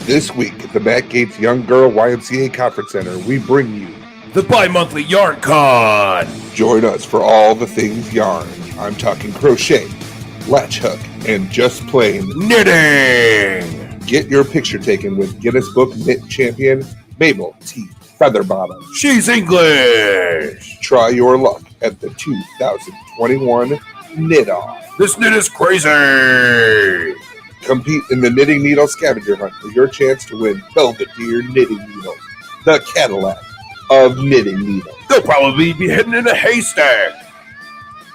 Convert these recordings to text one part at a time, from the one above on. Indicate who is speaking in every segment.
Speaker 1: This week at the Matt Gates Young Girl YMCA Conference Center, we bring you
Speaker 2: the bi-monthly Yarn Con.
Speaker 1: Join us for all the things yarn. I'm talking crochet, latch hook, and just plain
Speaker 2: knitting.
Speaker 1: Get your picture taken with Guinness Book Knit Champion Mabel T. Featherbottom.
Speaker 2: She's English.
Speaker 1: Try your luck at the 2021 Knit Off.
Speaker 2: This knit is crazy.
Speaker 1: Compete in the Knitting Needle Scavenger Hunt for your chance to win Belvedere Knitting Needles, the Cadillac of knitting needles.
Speaker 2: They'll probably be hidden in a haystack.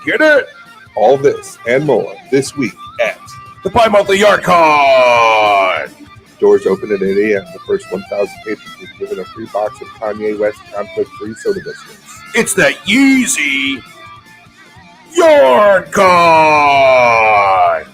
Speaker 2: Get it?
Speaker 1: All this and more this week at
Speaker 2: the bi-monthly Yarn Con.
Speaker 1: Doors open at 8 a.m. The first 1,000 patrons will be given a free box of Kanye West conflict-free soda biscuits.
Speaker 2: It's the Yeezy Yarn Con.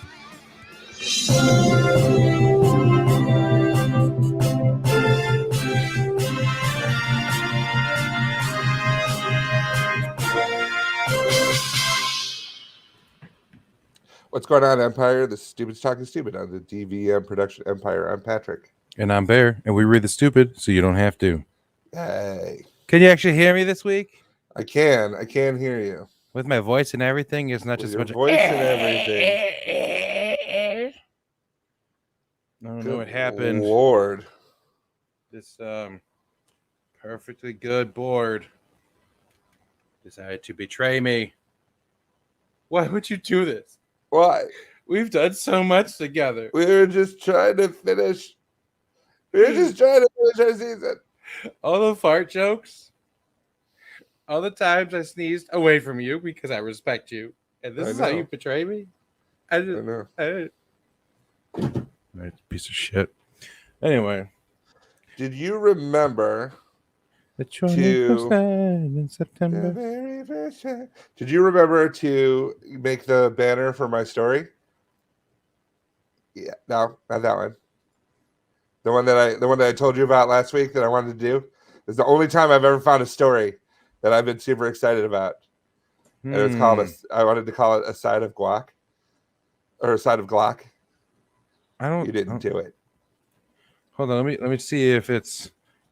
Speaker 1: What's going on, Empire? This is Stupid's Talking Stupid on the DVM Production Empire. I'm Patrick.
Speaker 3: And I'm Bear, and we read the stupid so you don't have to.
Speaker 1: Hey.
Speaker 3: Can you actually hear me this week?
Speaker 1: I can hear you.
Speaker 3: With my voice and everything? It's not
Speaker 1: With
Speaker 3: just
Speaker 1: your
Speaker 3: a bunch
Speaker 1: voice
Speaker 3: of...
Speaker 1: and everything.
Speaker 3: I don't know what happened.
Speaker 1: Lord.
Speaker 3: This perfectly good board decided to betray me. Why would you do this?
Speaker 1: Why?
Speaker 3: We've done so much together.
Speaker 1: We were just trying to finish. Our season.
Speaker 3: All the fart jokes. All the times I sneezed away from you because I respect you. And this is how you betray me? I know. Piece of shit. Anyway.
Speaker 1: Did you remember
Speaker 3: the 21st in September?
Speaker 1: Did you remember to make the banner for my story? Yeah, no, not that one. The one that I told you about last week that I wanted to do. It's the only time I've ever found a story that I've been super excited about. And it was called I wanted to call it a side of guac. Or a side of Glock. You didn't do it.
Speaker 3: Hold on, let me see if it's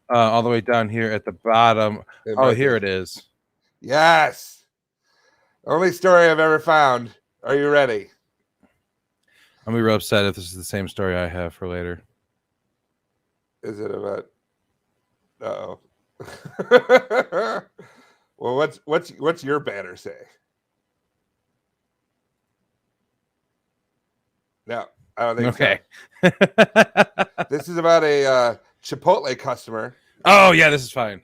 Speaker 3: all the way down here at the bottom. Here it is.
Speaker 1: Yes. Only story I've ever found. Are you ready?
Speaker 3: I'm gonna be real upset if this is the same story I have for later.
Speaker 1: Is it about? Uh-oh. Well, what's your banner say? No, I don't think
Speaker 3: okay.
Speaker 1: So. This is about a Chipotle customer.
Speaker 3: Oh yeah, this is fine.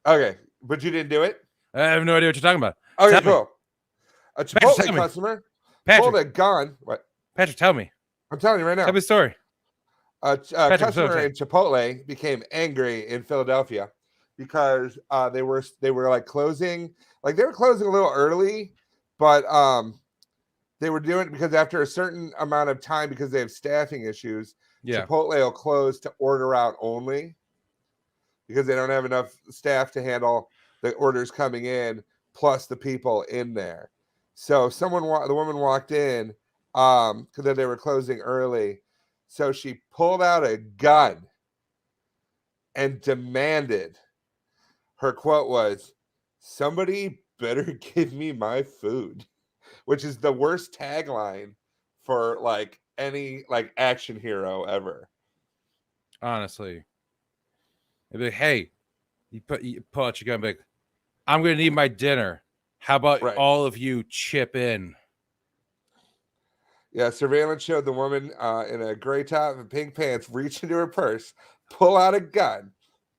Speaker 1: Okay, but you didn't do it?
Speaker 3: I have no idea what you're talking about.
Speaker 1: Okay, cool. A Chipotle
Speaker 3: Patrick,
Speaker 1: customer
Speaker 3: Patrick,
Speaker 1: pulled a gun. What?
Speaker 3: Patrick, tell me.
Speaker 1: I'm telling you right now.
Speaker 3: Tell me the story.
Speaker 1: A customer in Chipotle became angry in Philadelphia because they were closing a little early, but they were doing it because after a certain amount of time, because they have staffing issues, Chipotle will close to order out only because they don't have enough staff to handle the orders coming in plus the people in there. So the woman walked in because they were closing early. So she pulled out a gun and demanded, her quote was, "Somebody better give me my food," which is the worst tagline for any action hero ever.
Speaker 3: Honestly. They'd be like, hey, you pull out your gun and be like, I'm going to need my dinner. How about all of you chip in?
Speaker 1: Yeah, surveillance showed the woman in a gray top and pink pants reach into her purse, pull out a gun,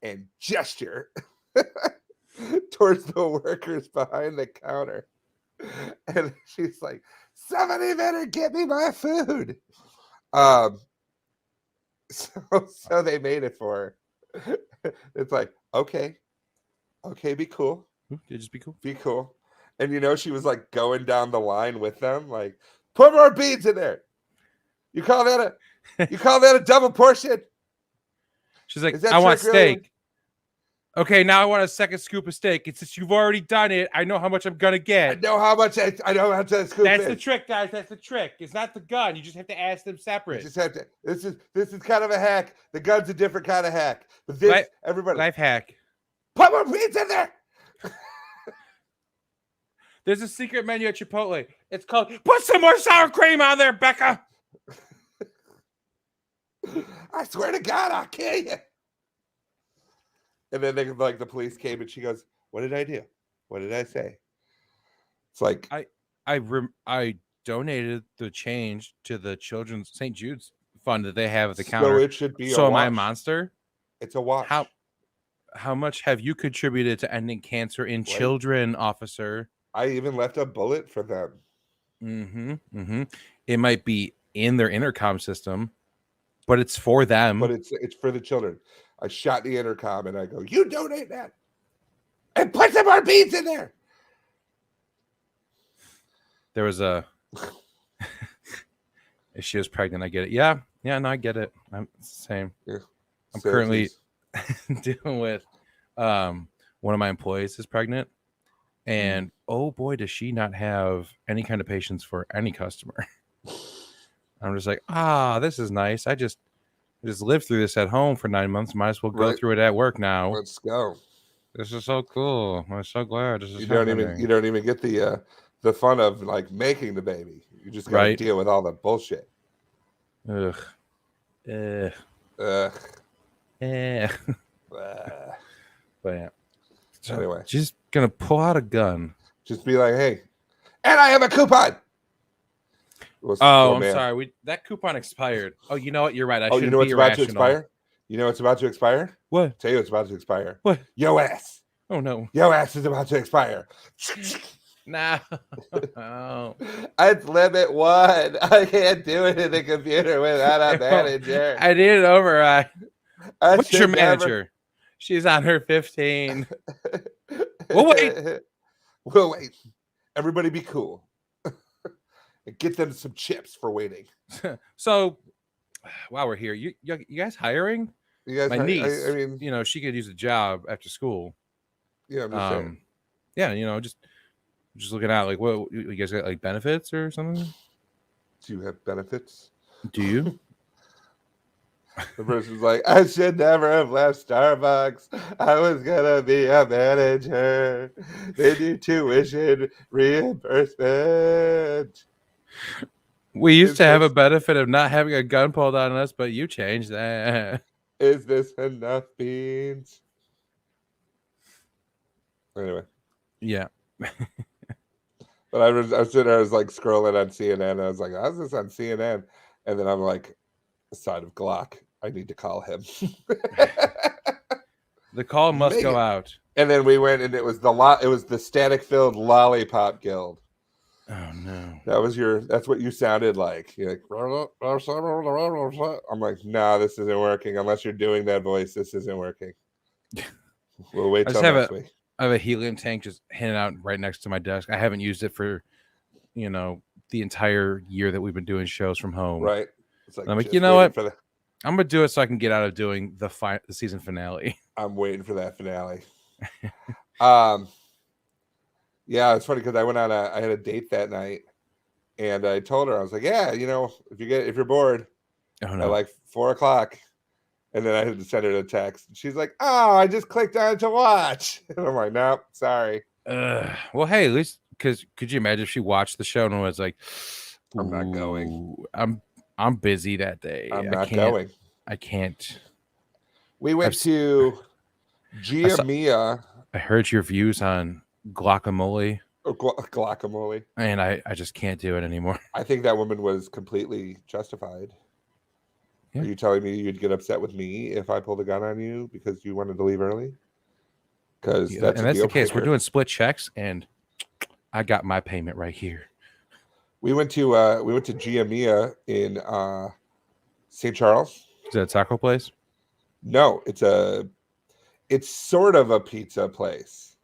Speaker 1: and gesture towards the workers behind the counter. And she's like, "Somebody better get me my food." So they made it for her. It's like, okay, be cool.
Speaker 3: Yeah, just be cool.
Speaker 1: Be cool. And she was like going down the line with them, like, "Put more beans in there. You call that a double portion?"
Speaker 3: She's like, "I want steak." Okay, now I want a second scoop of steak. And since you've already done it, I know how much I'm gonna get.
Speaker 1: I know how much I know how much that scoop
Speaker 3: That's
Speaker 1: is.
Speaker 3: the trick, guys. That's the trick. It's not the gun. You just have to ask them separate.
Speaker 1: You just have to. This is kind of a hack. The gun's a different kind of hack. But this, everybody,
Speaker 3: life hack.
Speaker 1: Put more beans in there.
Speaker 3: There's a secret menu at Chipotle. It's called "Put some more sour cream on there, Becca."
Speaker 1: I swear to God, I'll kill you. And then the police came and she goes, "What did I do? What did I say?" It's like
Speaker 3: I donated the change to the Children's St. Jude's fund that they have at the counter.
Speaker 1: So it should be.
Speaker 3: So am I a monster?
Speaker 1: It's a watch.
Speaker 3: How much have you contributed to ending cancer in children, officer?
Speaker 1: I even left a bullet for them.
Speaker 3: It might be in their intercom system, but it's for them.
Speaker 1: But it's for the children. I shot the intercom and I go, "You donate that and put some more beans in there."
Speaker 3: There was a if she was pregnant, I get it. Yeah, no, I get it. I'm the same. Yeah. I'm currently dealing with one of my employees is pregnant, and oh boy, does she not have any kind of patience for any customer. I'm just like, this is nice. I just lived through this at home for 9 months. Might as well go through it at work now.
Speaker 1: Let's go.
Speaker 3: This is so cool. I'm so glad this is
Speaker 1: you don't even get the fun of like making the baby. You just gotta deal with all the bullshit.
Speaker 3: Ugh.
Speaker 1: But
Speaker 3: yeah. So
Speaker 1: anyway,
Speaker 3: she's gonna pull out a gun.
Speaker 1: Just be like, "Hey, and I have a coupon."
Speaker 3: I'm sorry. That coupon expired. Oh, you know what? You're right. I shouldn't be irrational.
Speaker 1: About to expire? You know what's about to expire?
Speaker 3: What?
Speaker 1: Tell you what's about to expire.
Speaker 3: What?
Speaker 1: Yo ass.
Speaker 3: Oh no.
Speaker 1: Yo ass is about to expire.
Speaker 3: No.
Speaker 1: It's limit 1. I can't do it in the computer without a manager.
Speaker 3: I need an override. What's your manager? She's on her 15. We'll wait.
Speaker 1: We'll wait. Everybody be cool. And get them some chips for waiting.
Speaker 3: So, while we're here, you guys hiring? My niece. I mean, she could use a job after school.
Speaker 1: Yeah, I'm just saying.
Speaker 3: Yeah, just looking at like, what you guys got like benefits or something?
Speaker 1: Do you have benefits?
Speaker 3: Do you?
Speaker 1: The person's like, "I should never have left Starbucks. I was gonna be a manager. They do tuition reimbursement."
Speaker 3: We used to have a benefit of not having a gun pulled on us, but you changed that.
Speaker 1: Is this enough beans? Anyway.
Speaker 3: Yeah.
Speaker 1: But I was sitting there, I was like scrolling on CNN. And I was like, "How's this on CNN?" And then I'm like, "Side of Glock. I need to call him."
Speaker 3: The call must go out.
Speaker 1: And then we went, and it was the static-filled lollipop guild.
Speaker 3: Oh no.
Speaker 1: That's what you sounded like. You're like, I'm like, "No, this isn't working. Unless you're doing that voice, this isn't working." We'll wait till next week.
Speaker 3: I have a helium tank just hanging out right next to my desk. I haven't used it for, the entire year that we've been doing shows from home.
Speaker 1: Right. It's like,
Speaker 3: I'm like, you know what? I'm gonna do it so I can get out of doing the season finale.
Speaker 1: I'm waiting for that finale. Yeah, it's funny because I had a date that night, and I told her, I was like, "Yeah, if you're bored, at like 4:00." And then I had to send her a text. She's like, "Oh, I just clicked on it to watch." And I'm like, "Nope, sorry."
Speaker 3: Well, hey, at least because could you imagine if she watched the show and was like,
Speaker 1: "I'm not going.
Speaker 3: I'm busy that day.
Speaker 1: I'm not going.
Speaker 3: I can't."
Speaker 1: We went to Giamia.
Speaker 3: I heard your views on guacamole.
Speaker 1: Guacamole.
Speaker 3: And I just can't do it anymore.
Speaker 1: I think that woman was completely justified. Yeah. Are you telling me you'd get upset with me if I pulled a gun on you because you wanted to leave early? Because that's
Speaker 3: the case. We're doing split checks, and I got my payment right here.
Speaker 1: We went to Giamia in St. Charles.
Speaker 3: Is that a taco place?
Speaker 1: No, it's sort of a pizza place.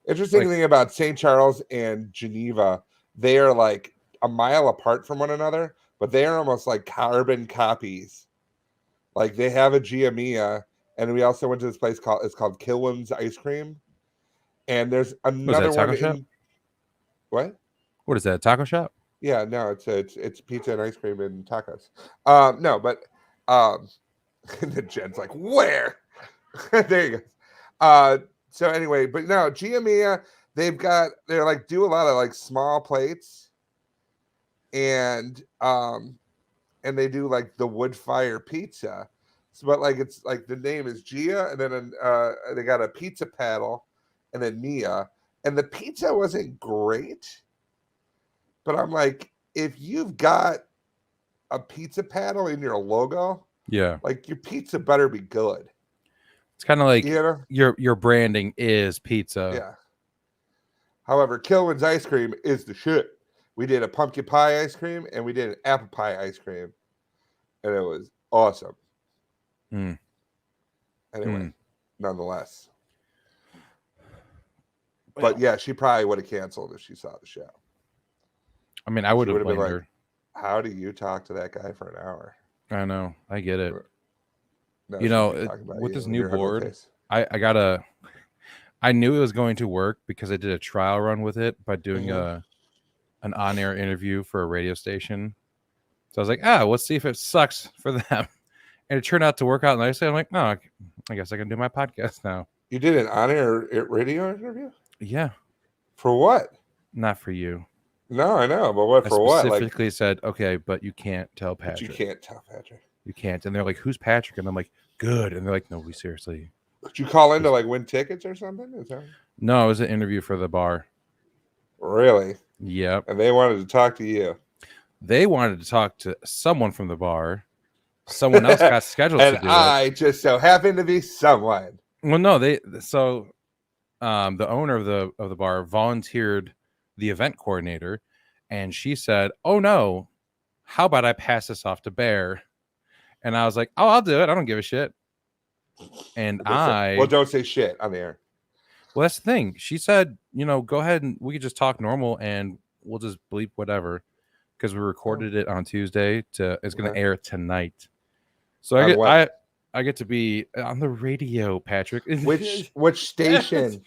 Speaker 1: Interesting thing about St. Charles and Geneva, they are like a mile apart from one another, but they are almost like carbon copies. Like they have a Giamia, And we also went to this place called Kilwin's Ice Cream. And there's another one in what?
Speaker 3: What is that? A taco shop?
Speaker 1: Yeah, no, it's pizza and ice cream and tacos. No, but the Jen's like, where? There you go. So anyway, but no, Gia Mia, they're like do a lot of like small plates, and they do like the wood fire pizza. So, but like it's like the name is Gia, and then they got a pizza paddle, and then Mia, and the pizza wasn't great, but I'm like, if you've got a pizza paddle in your logo,
Speaker 3: yeah,
Speaker 1: like your pizza better be good.
Speaker 3: It's kind of like your branding is pizza.
Speaker 1: Yeah. However, Kilwin's ice cream is the shit. We did a pumpkin pie ice cream and we did an apple pie ice cream, and it was awesome. Anyway, nonetheless. But yeah, she probably would have canceled if she saw the show. I mean, I would have blamed her. How do you talk to that guy for an hour?
Speaker 3: I know. I get it. No, you know, with this new board, I knew it was going to work because I did a trial run with it by doing an on-air interview for a radio station. So I was like, let's see if it sucks for them. And it turned out to work out nicely. I'm like, no, I guess I can do my podcast now.
Speaker 1: You did an on-air radio interview?
Speaker 3: Yeah.
Speaker 1: For what?
Speaker 3: Not for you.
Speaker 1: No, I know, but what for what?
Speaker 3: I specifically said, okay, but you can't tell Patrick.
Speaker 1: But you can't tell Patrick.
Speaker 3: You can't. And they're like, who's Patrick? And I'm like, good. And they're like, no, we seriously.
Speaker 1: Did you call in to like win tickets or something?
Speaker 3: No, it was an interview for the bar.
Speaker 1: Really?
Speaker 3: Yep.
Speaker 1: And they wanted to talk to you.
Speaker 3: They wanted to talk to someone from the bar. Someone else got scheduled
Speaker 1: and
Speaker 3: to do
Speaker 1: I just so happened to be someone.
Speaker 3: Well, no, the owner of the bar volunteered the event coordinator, and she said, "Oh no, how about I pass this off to Bear?" And I was like, "Oh, I'll do it. I don't give a shit." And
Speaker 1: don't say shit on the air.
Speaker 3: Well, that's the thing. She said, go ahead and we could just talk normal, and we'll just bleep whatever, because we recorded it on Tuesday. It's going to air tonight. So I get to be on the radio, Patrick.
Speaker 1: Which station?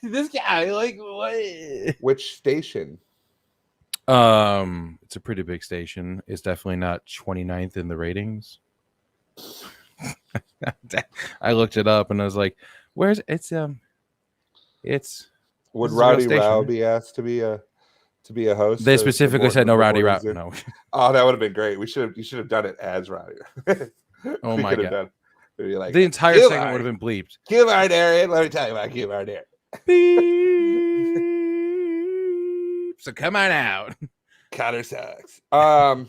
Speaker 3: This guy, like, what?
Speaker 1: Which station?
Speaker 3: It's a pretty big station. It's definitely not 29th in the ratings. I looked it up and I was like, "Where's it's
Speaker 1: Would Rowdy Row be asked to be a host?"
Speaker 3: They specifically said no Rowdy Row. No.
Speaker 1: Oh, that would have been great. You should have done it as Rowdy.
Speaker 3: Oh my god!
Speaker 1: Like,
Speaker 3: the entire segment would have been bleeped.
Speaker 1: Q-Mart area. Let me tell you about Q-Mart area.
Speaker 3: So come on out.
Speaker 1: Cotter sucks. No,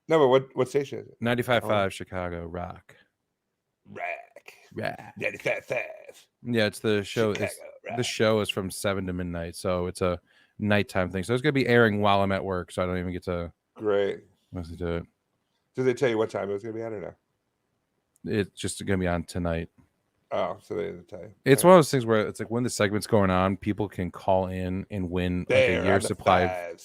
Speaker 1: but what station is it?
Speaker 3: 95.5 Chicago Rock.
Speaker 1: 95.5.
Speaker 3: Yeah, it's the show. The show is from 7 to midnight, so it's a nighttime thing. So it's gonna be airing while I'm at work, so I don't even get to listen to it.
Speaker 1: Did they tell you what time it was gonna be on or no?
Speaker 3: It's just gonna be on tonight.
Speaker 1: Oh, so they didn't tell you.
Speaker 3: It's one of those things where it's like when the segment's going on, people can call in and win like a year's supply.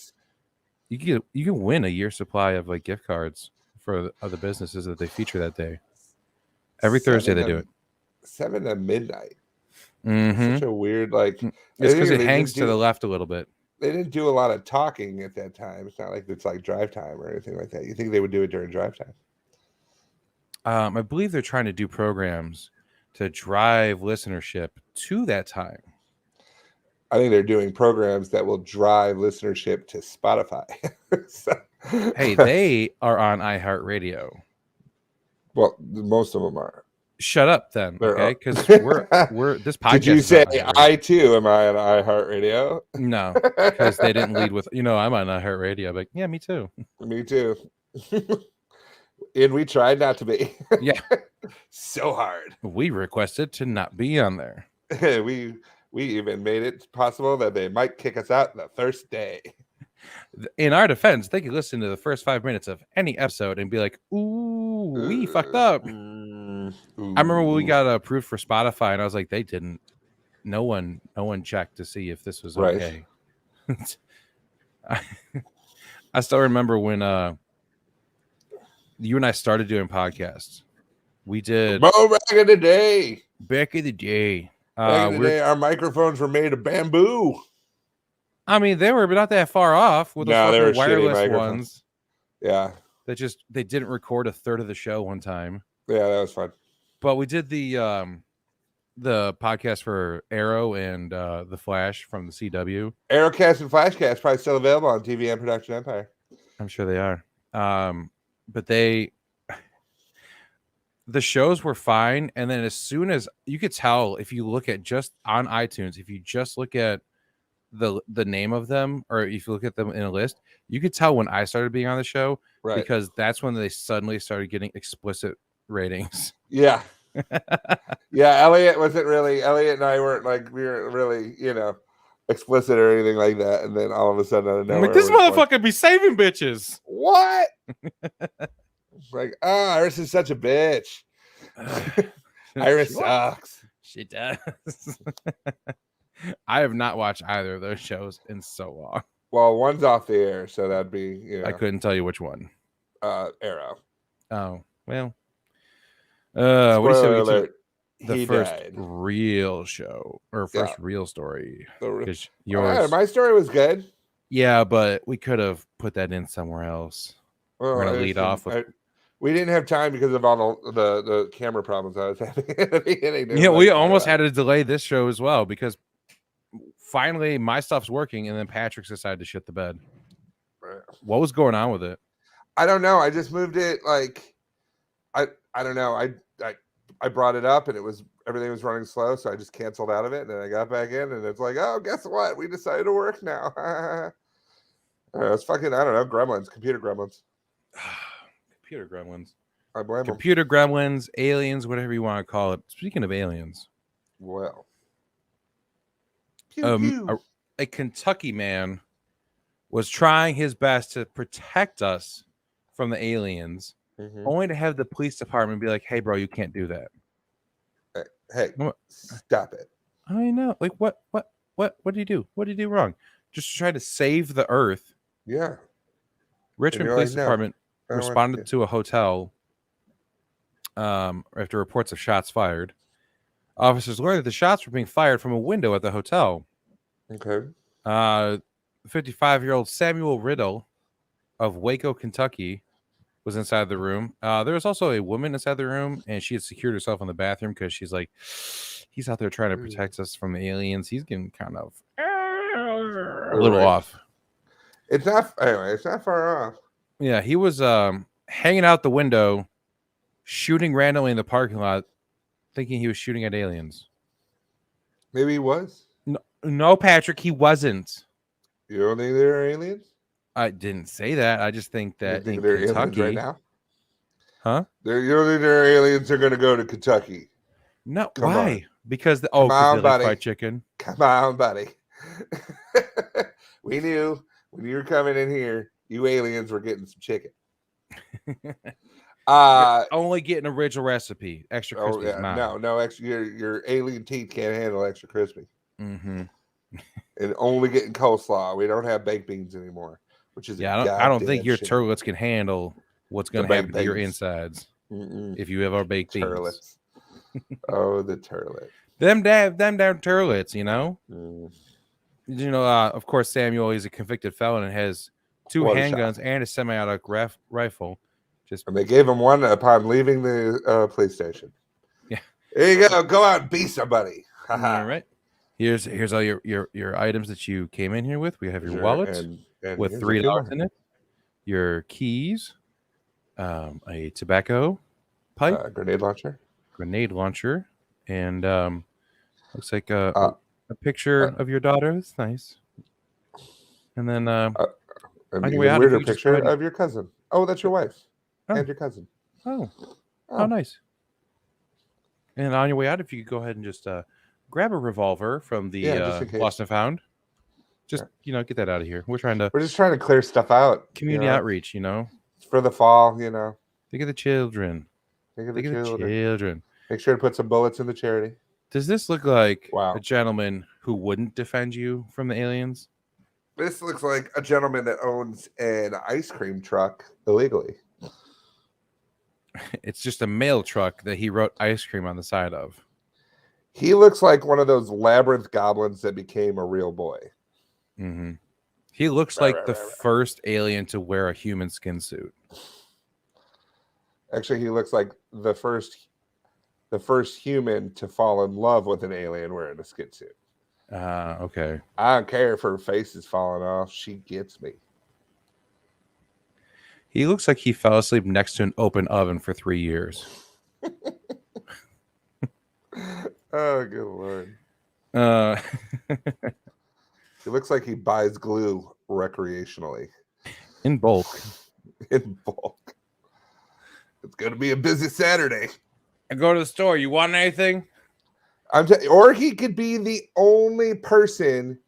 Speaker 3: You can win a year's supply of like gift cards for other businesses that they feature that day. Every Thursday they do it.
Speaker 1: 7 to midnight.
Speaker 3: Mm-hmm.
Speaker 1: Such a weird like.
Speaker 3: It's because it hangs to the left a little bit.
Speaker 1: They didn't do a lot of talking at that time. It's not like it's like drive time or anything like that. You think they would do it during drive time?
Speaker 3: I believe they're trying to do programs to drive listenership to that time.
Speaker 1: I think they're doing programs that will drive listenership to Spotify.
Speaker 3: Hey, they are on iHeartRadio.
Speaker 1: Well, most of them are.
Speaker 3: Shut up, then, okay? Because we're this podcast.
Speaker 1: Did you say I too am I on iHeartRadio?
Speaker 3: No, because they didn't lead with I'm on iHeartRadio. I'm like, yeah, me too.
Speaker 1: Me too. And we tried not to be.
Speaker 3: Yeah,
Speaker 1: so hard.
Speaker 3: We requested to not be on there.
Speaker 1: We even made it possible that they might kick us out the first day.
Speaker 3: In our defense, they could listen to the first 5 minutes of any episode and be like, "Ooh, we fucked up." I remember when we got approved for Spotify, and I was like, "They didn't. No one checked to see if this was okay." I still remember when you and I started doing podcasts. We did.
Speaker 1: Oh, back in the day.
Speaker 3: Back in the day.
Speaker 1: Back in the day, our microphones were made of bamboo.
Speaker 3: I mean, they were not that far off with the fucking wireless ones.
Speaker 1: Yeah.
Speaker 3: They didn't record a third of the show one time.
Speaker 1: Yeah, that was fun.
Speaker 3: But we did the podcast for Arrow and the Flash from the CW.
Speaker 1: Arrowcast and Flashcast probably still available on TV and Production Empire.
Speaker 3: I'm sure they are. But the shows were fine, and then as soon as you could tell, if you look at just on iTunes, if you just look at the name of them, or if you look at them in a list, you could tell when I started being on the show, right? Because that's when they suddenly started getting explicit ratings.
Speaker 1: Yeah. Yeah, Elliot and I weren't like, we weren't really, explicit or anything like that. And then all of a sudden, out of nowhere,
Speaker 3: this motherfucker be saving bitches.
Speaker 1: What? Like, Iris is such a bitch. Iris sucks.
Speaker 3: She does. I have not watched either of those shows in so long.
Speaker 1: Well, one's off the air, so that'd be,
Speaker 3: I couldn't tell you which one.
Speaker 1: Arrow.
Speaker 3: Oh, well.
Speaker 1: Spoiler alert.
Speaker 3: The first real show or first real story.
Speaker 1: Yours, my story was good.
Speaker 3: Yeah, but we could have put that in somewhere else. Well, we're gonna lead off with.
Speaker 1: We didn't have time because of all the camera problems I was having at the beginning.
Speaker 3: Yeah, we almost had to delay this show as well because finally my stuff's working, and then Patrick's decided to shit the bed. What was going on with it?
Speaker 1: I don't know. I just moved it like I don't know. I brought it up and everything was running slow, so I just canceled out of it, and then I got back in, and it's like, oh, guess what? We decided to work now. It's fucking, I don't know, gremlins, computer gremlins.
Speaker 3: Computer gremlins.
Speaker 1: I blame them.
Speaker 3: Computer gremlins, aliens, whatever you want to call it. Speaking of aliens,
Speaker 1: well,
Speaker 3: a Kentucky man was trying his best to protect us from the aliens, only to have the police department be like, "Hey, bro, you can't do that."
Speaker 1: Hey, stop it!
Speaker 3: I know. Like, what did you do? What did you do wrong? Just try to save the Earth.
Speaker 1: Yeah.
Speaker 3: Richmond Police Department responded to a hotel after reports of shots fired. Officers learned that the shots were being fired from a window at the hotel.
Speaker 1: Okay.
Speaker 3: 55-year-old Samuel Riddle of Waco, Kentucky, was inside the room. There was also a woman inside the room, and she had secured herself in the bathroom because she's like, he's out there trying to protect us from the aliens. He's getting kind of a little off.
Speaker 1: It's not far off.
Speaker 3: Yeah, he was hanging out the window, shooting randomly in the parking lot, thinking he was shooting at aliens.
Speaker 1: Maybe he was.
Speaker 3: No, Patrick, he wasn't.
Speaker 1: You don't think they're aliens?
Speaker 3: I didn't say that. I just think that in
Speaker 1: they're
Speaker 3: Kentucky
Speaker 1: right now.
Speaker 3: Huh?
Speaker 1: You don't think they're aliens are going to go to Kentucky?
Speaker 3: No. Why? On. Because they like fried chicken.
Speaker 1: Come on, buddy. We knew when you were coming in here, you aliens were getting some chicken.
Speaker 3: Only getting original recipe. Extra crispy.
Speaker 1: No extra. Your alien teeth can't handle extra crispy.
Speaker 3: Mm-hmm.
Speaker 1: And only getting coleslaw. We don't have baked beans anymore, which is
Speaker 3: I don't think your turlets can handle what's going to happen to your insides if you have our baked beans.
Speaker 1: Oh, the turlet.
Speaker 3: Them damn turlets, you know. You know, of course, Samuel, he's a convicted felon and has 2 handguns and a semi-automatic rifle.
Speaker 1: And they gave him one upon leaving the police station.
Speaker 3: Yeah.
Speaker 1: There you go. Go out and be somebody.
Speaker 3: All right. Here's all your items that you came in here with. We have your wallet with $3 in it, your keys, a tobacco pipe,
Speaker 1: grenade launcher, and looks like a picture of your daughter. That's nice. And then an even weirder picture of your cousin. Oh, that's your wife and your cousin.
Speaker 3: Oh, nice. And on your way out, if you could go ahead and just grab a revolver from the Lost and Found. Just get that out of here. We're just
Speaker 1: trying to clear stuff out.
Speaker 3: Community outreach,
Speaker 1: It's for the fall,
Speaker 3: Think of the children.
Speaker 1: Think of the children. Make sure to put some bullets in the charity.
Speaker 3: Does this look like a gentleman who wouldn't defend you from the aliens?
Speaker 1: This looks like a gentleman that owns an ice cream truck illegally.
Speaker 3: it's just a mail truck that he wrote ice cream on the side of.
Speaker 1: He looks like one of those labyrinth goblins that became a real boy.
Speaker 3: Mm-hmm. He looks like the first alien to wear a human skin suit.
Speaker 1: Actually, he looks like the first human to fall in love with an alien wearing a skin suit.
Speaker 3: Okay.
Speaker 1: I don't care if her face is falling off. She gets me.
Speaker 3: He looks like he fell asleep next to an open oven for 3 years.
Speaker 1: Oh, good Lord. He looks like he buys glue recreationally.
Speaker 3: In bulk.
Speaker 1: In bulk. It's going to be a busy Saturday.
Speaker 3: I go to the store. You want anything?
Speaker 1: Or he could be the only person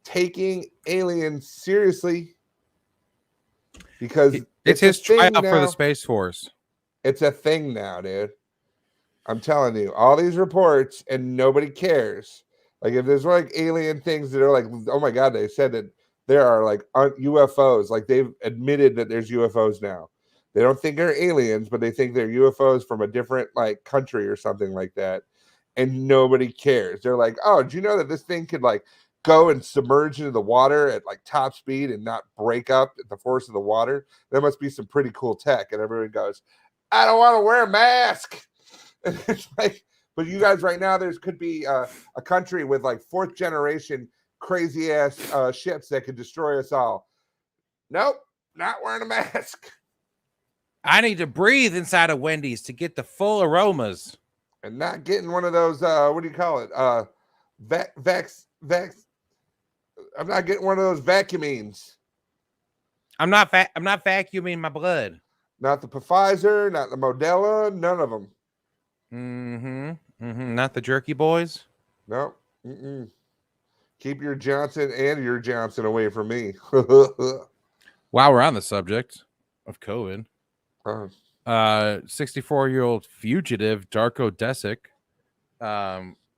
Speaker 1: taking aliens seriously. Because
Speaker 3: it's his tryout for the Space Force.
Speaker 1: It's a thing now, dude. I'm telling you, all these reports and nobody cares. Like if there's like alien things that are like, oh my God, they said that there are like UFOs. Like they've admitted that there's UFOs now. They don't think they're aliens, but they think they're UFOs from a different like country or something like that. And nobody cares. They're like, oh, do you know that this thing could like go and submerge into the water at like top speed and not break up at the force of the water? There must be some pretty cool tech. And everyone goes, I don't want to wear a mask. And it's like, but you guys right now, there could be a country with like 4th generation crazy ass ships that could destroy us all. Nope, not wearing a mask.
Speaker 3: I need to breathe inside of Wendy's to get the full aromas.
Speaker 1: And not getting one of those, what do you call it? I'm not getting one of those vacuumines.
Speaker 3: I'm not vacuuming my blood.
Speaker 1: Not the Pfizer, not the Modella, none of them.
Speaker 3: Not the jerky boys?
Speaker 1: No. Keep your Johnson and your Johnson away from me.
Speaker 3: While we're on the subject of COVID, 64-year-old fugitive Darko Desic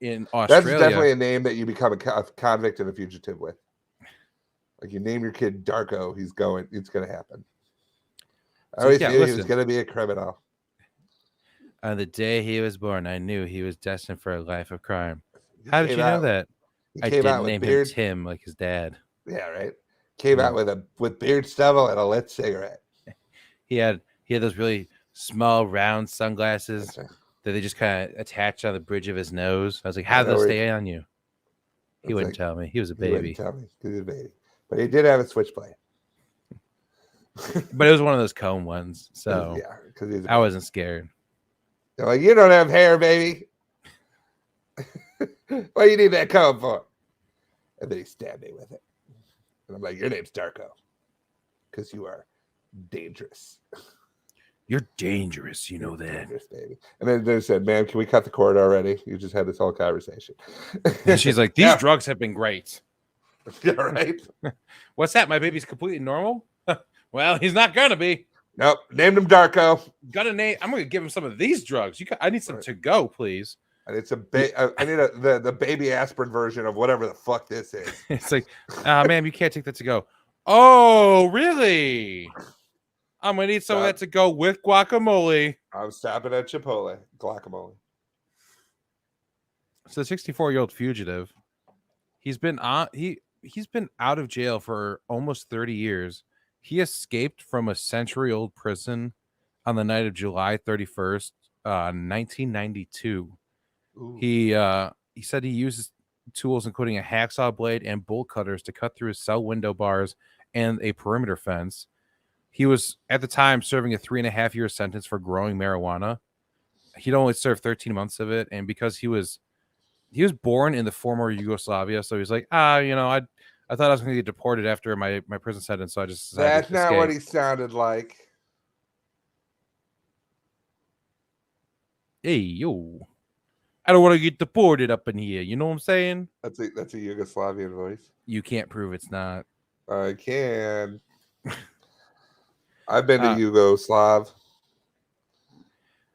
Speaker 3: in Australia.
Speaker 1: That's definitely a name that you become a convict and a fugitive with. Like you name your kid Darko, it's going to happen. I always knew he was going to be a criminal.
Speaker 3: On the day he was born, I knew he was destined for a life of crime. How did you know that? I didn't name him Tim like his dad.
Speaker 1: Yeah, right. Came out with beard stubble and a lit cigarette.
Speaker 3: He had those really small round sunglasses that they just kind of attached on the bridge of his nose. I was like, how did those stay on you? He wouldn't tell me. He was a baby.
Speaker 1: He wouldn't tell me. He was a baby. But he did have a switchblade.
Speaker 3: But it was one of those comb ones. So
Speaker 1: yeah, because
Speaker 3: I wasn't scared.
Speaker 1: They're like, you don't have hair, baby. What do you need that comb for? And then he stabbed me with it. And I'm like, your name's Darko. Because you are dangerous.
Speaker 3: You're dangerous, you know that.
Speaker 1: Dangerous, baby. And then they said, ma'am, can we cut the cord already? You just had this whole conversation.
Speaker 3: And she's like, these drugs have been great.
Speaker 1: Yeah, right.
Speaker 3: What's that? My baby's completely normal? Well, he's not gonna be.
Speaker 1: Nope. Named him Darko.
Speaker 3: I'm gonna give him some of these drugs. I need some to go, please.
Speaker 1: And it's I need the baby aspirin version of whatever the fuck this is.
Speaker 3: It's like, ma'am, you can't take that to go. Oh, really? I'm gonna need some of that to go with guacamole.
Speaker 1: I'm stopping at Chipotle. Guacamole.
Speaker 3: So the 64-year-old fugitive, he's been out of jail for almost 30 years. He escaped from a century-old prison on the night of July 31st, 1992. Ooh. He said he uses tools including a hacksaw blade and bolt cutters to cut through his cell window bars and a perimeter fence. He was, at the time, serving a 3.5-year sentence for growing marijuana. He'd only served 13 months of it, and because he was born in the former Yugoslavia, so he's like, I thought I was going to get deported after my prison sentence, so I just decided
Speaker 1: That's not what he sounded like.
Speaker 3: Hey, yo. I don't want to get deported up in here. You know what I'm saying?
Speaker 1: That's a Yugoslavian voice.
Speaker 3: You can't prove it's not.
Speaker 1: I can. I've been to Yugoslav.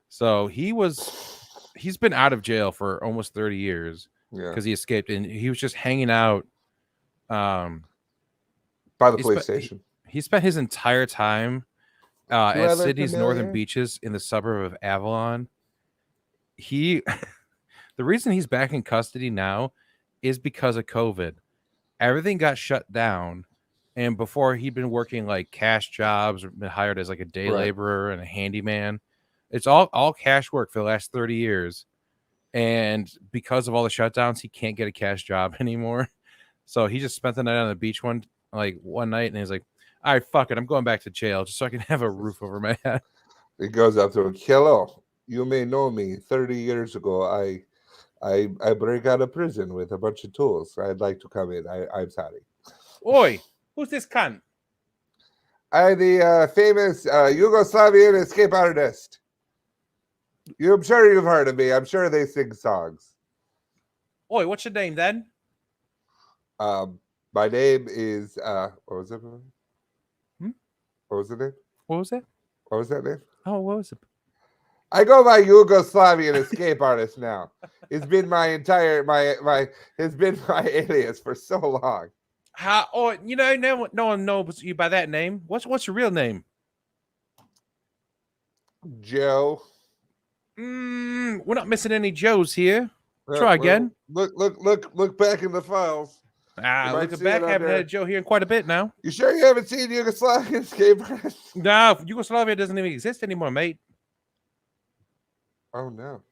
Speaker 3: So he's been out of jail for almost 30 years because he escaped, and he was just hanging out
Speaker 1: by the police station.
Speaker 3: He spent his entire time at Sydney's northern beaches in the suburb of Avalon. The reason he's back in custody now is because of COVID. Everything got shut down, and before he'd been working like cash jobs or been hired as like a day laborer and a handyman. It's all cash work for the last 30 years. And because of all the shutdowns, he can't get a cash job anymore. So he just spent the night on the beach one night, and he's like, all right, fuck it, I'm going back to jail just so I can have a roof over my head.
Speaker 1: He goes up to him, hello, you may know me. 30 years ago, I break out of prison with a bunch of tools. I'd like to come in. I'm sorry.
Speaker 3: Oi, who's this cunt?
Speaker 1: I'm the famous Yugoslavian escape artist. I'm sure you've heard of me. I'm sure they sing songs.
Speaker 3: Oi, what's your name then?
Speaker 1: My name is what was it? What was the name?
Speaker 3: What was it?
Speaker 1: What was that name?
Speaker 3: Oh, what was it?
Speaker 1: I go by Yugoslavian escape artist now. It's been my entire it's been my alias for so long.
Speaker 3: No one knows you by that name. What's your real name?
Speaker 1: Joe.
Speaker 3: We're not missing any Joes here. Try again.
Speaker 1: Look back in the files.
Speaker 3: Looking back, I haven't had a Joe here in quite a bit now.
Speaker 1: You sure you haven't seen Yugoslavian escape artist?
Speaker 3: No, Yugoslavia doesn't even exist anymore, mate.
Speaker 1: Oh no.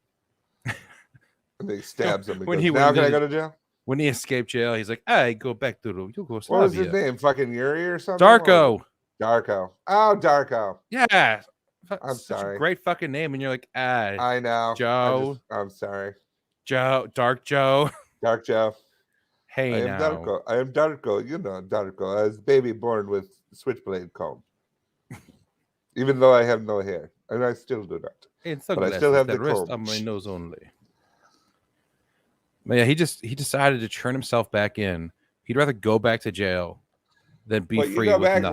Speaker 1: And he stabs him. Now can I go to jail?
Speaker 3: When he escaped jail, he's like, I go back to Yugoslavia.
Speaker 1: What was his name? Fucking Yuri or something?
Speaker 3: Darko.
Speaker 1: Darko. Oh, Darko.
Speaker 3: Yeah.
Speaker 1: I'm sorry.
Speaker 3: A great fucking name, and you're like,
Speaker 1: I know.
Speaker 3: Joe.
Speaker 1: I'm sorry.
Speaker 3: Joe. Dark Joe.
Speaker 1: Dark Joe.
Speaker 3: Hey,
Speaker 1: I am Darko. I am Darko. You know Darko. I was baby born with switchblade comb. Even though I have no hair. And I still do that. But I still have the
Speaker 3: rest on my nose only. But yeah, he decided to turn himself back in. He'd rather go back to jail than be free.
Speaker 1: You go back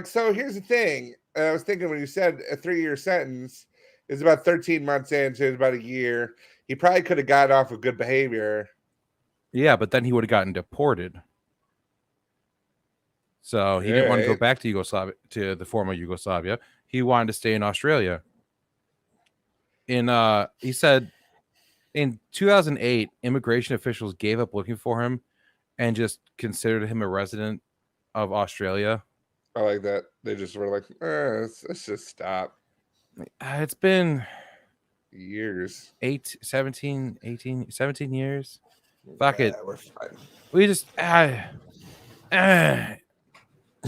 Speaker 1: so here's the thing. I was thinking when you said a 3-year sentence is about 13 months in, so it's about a year. He probably could have got off with good behavior.
Speaker 3: Yeah, but then he would have gotten deported. So he didn't want to go back to Yugoslavia, to the former Yugoslavia. He wanted to stay in Australia. He said in 2008, immigration officials gave up looking for him and just considered him a resident of Australia.
Speaker 1: I like that. They just were like, let's just stop.
Speaker 3: It's been
Speaker 1: years.
Speaker 3: 17 years. Fuck it.
Speaker 1: We're fine.
Speaker 3: We just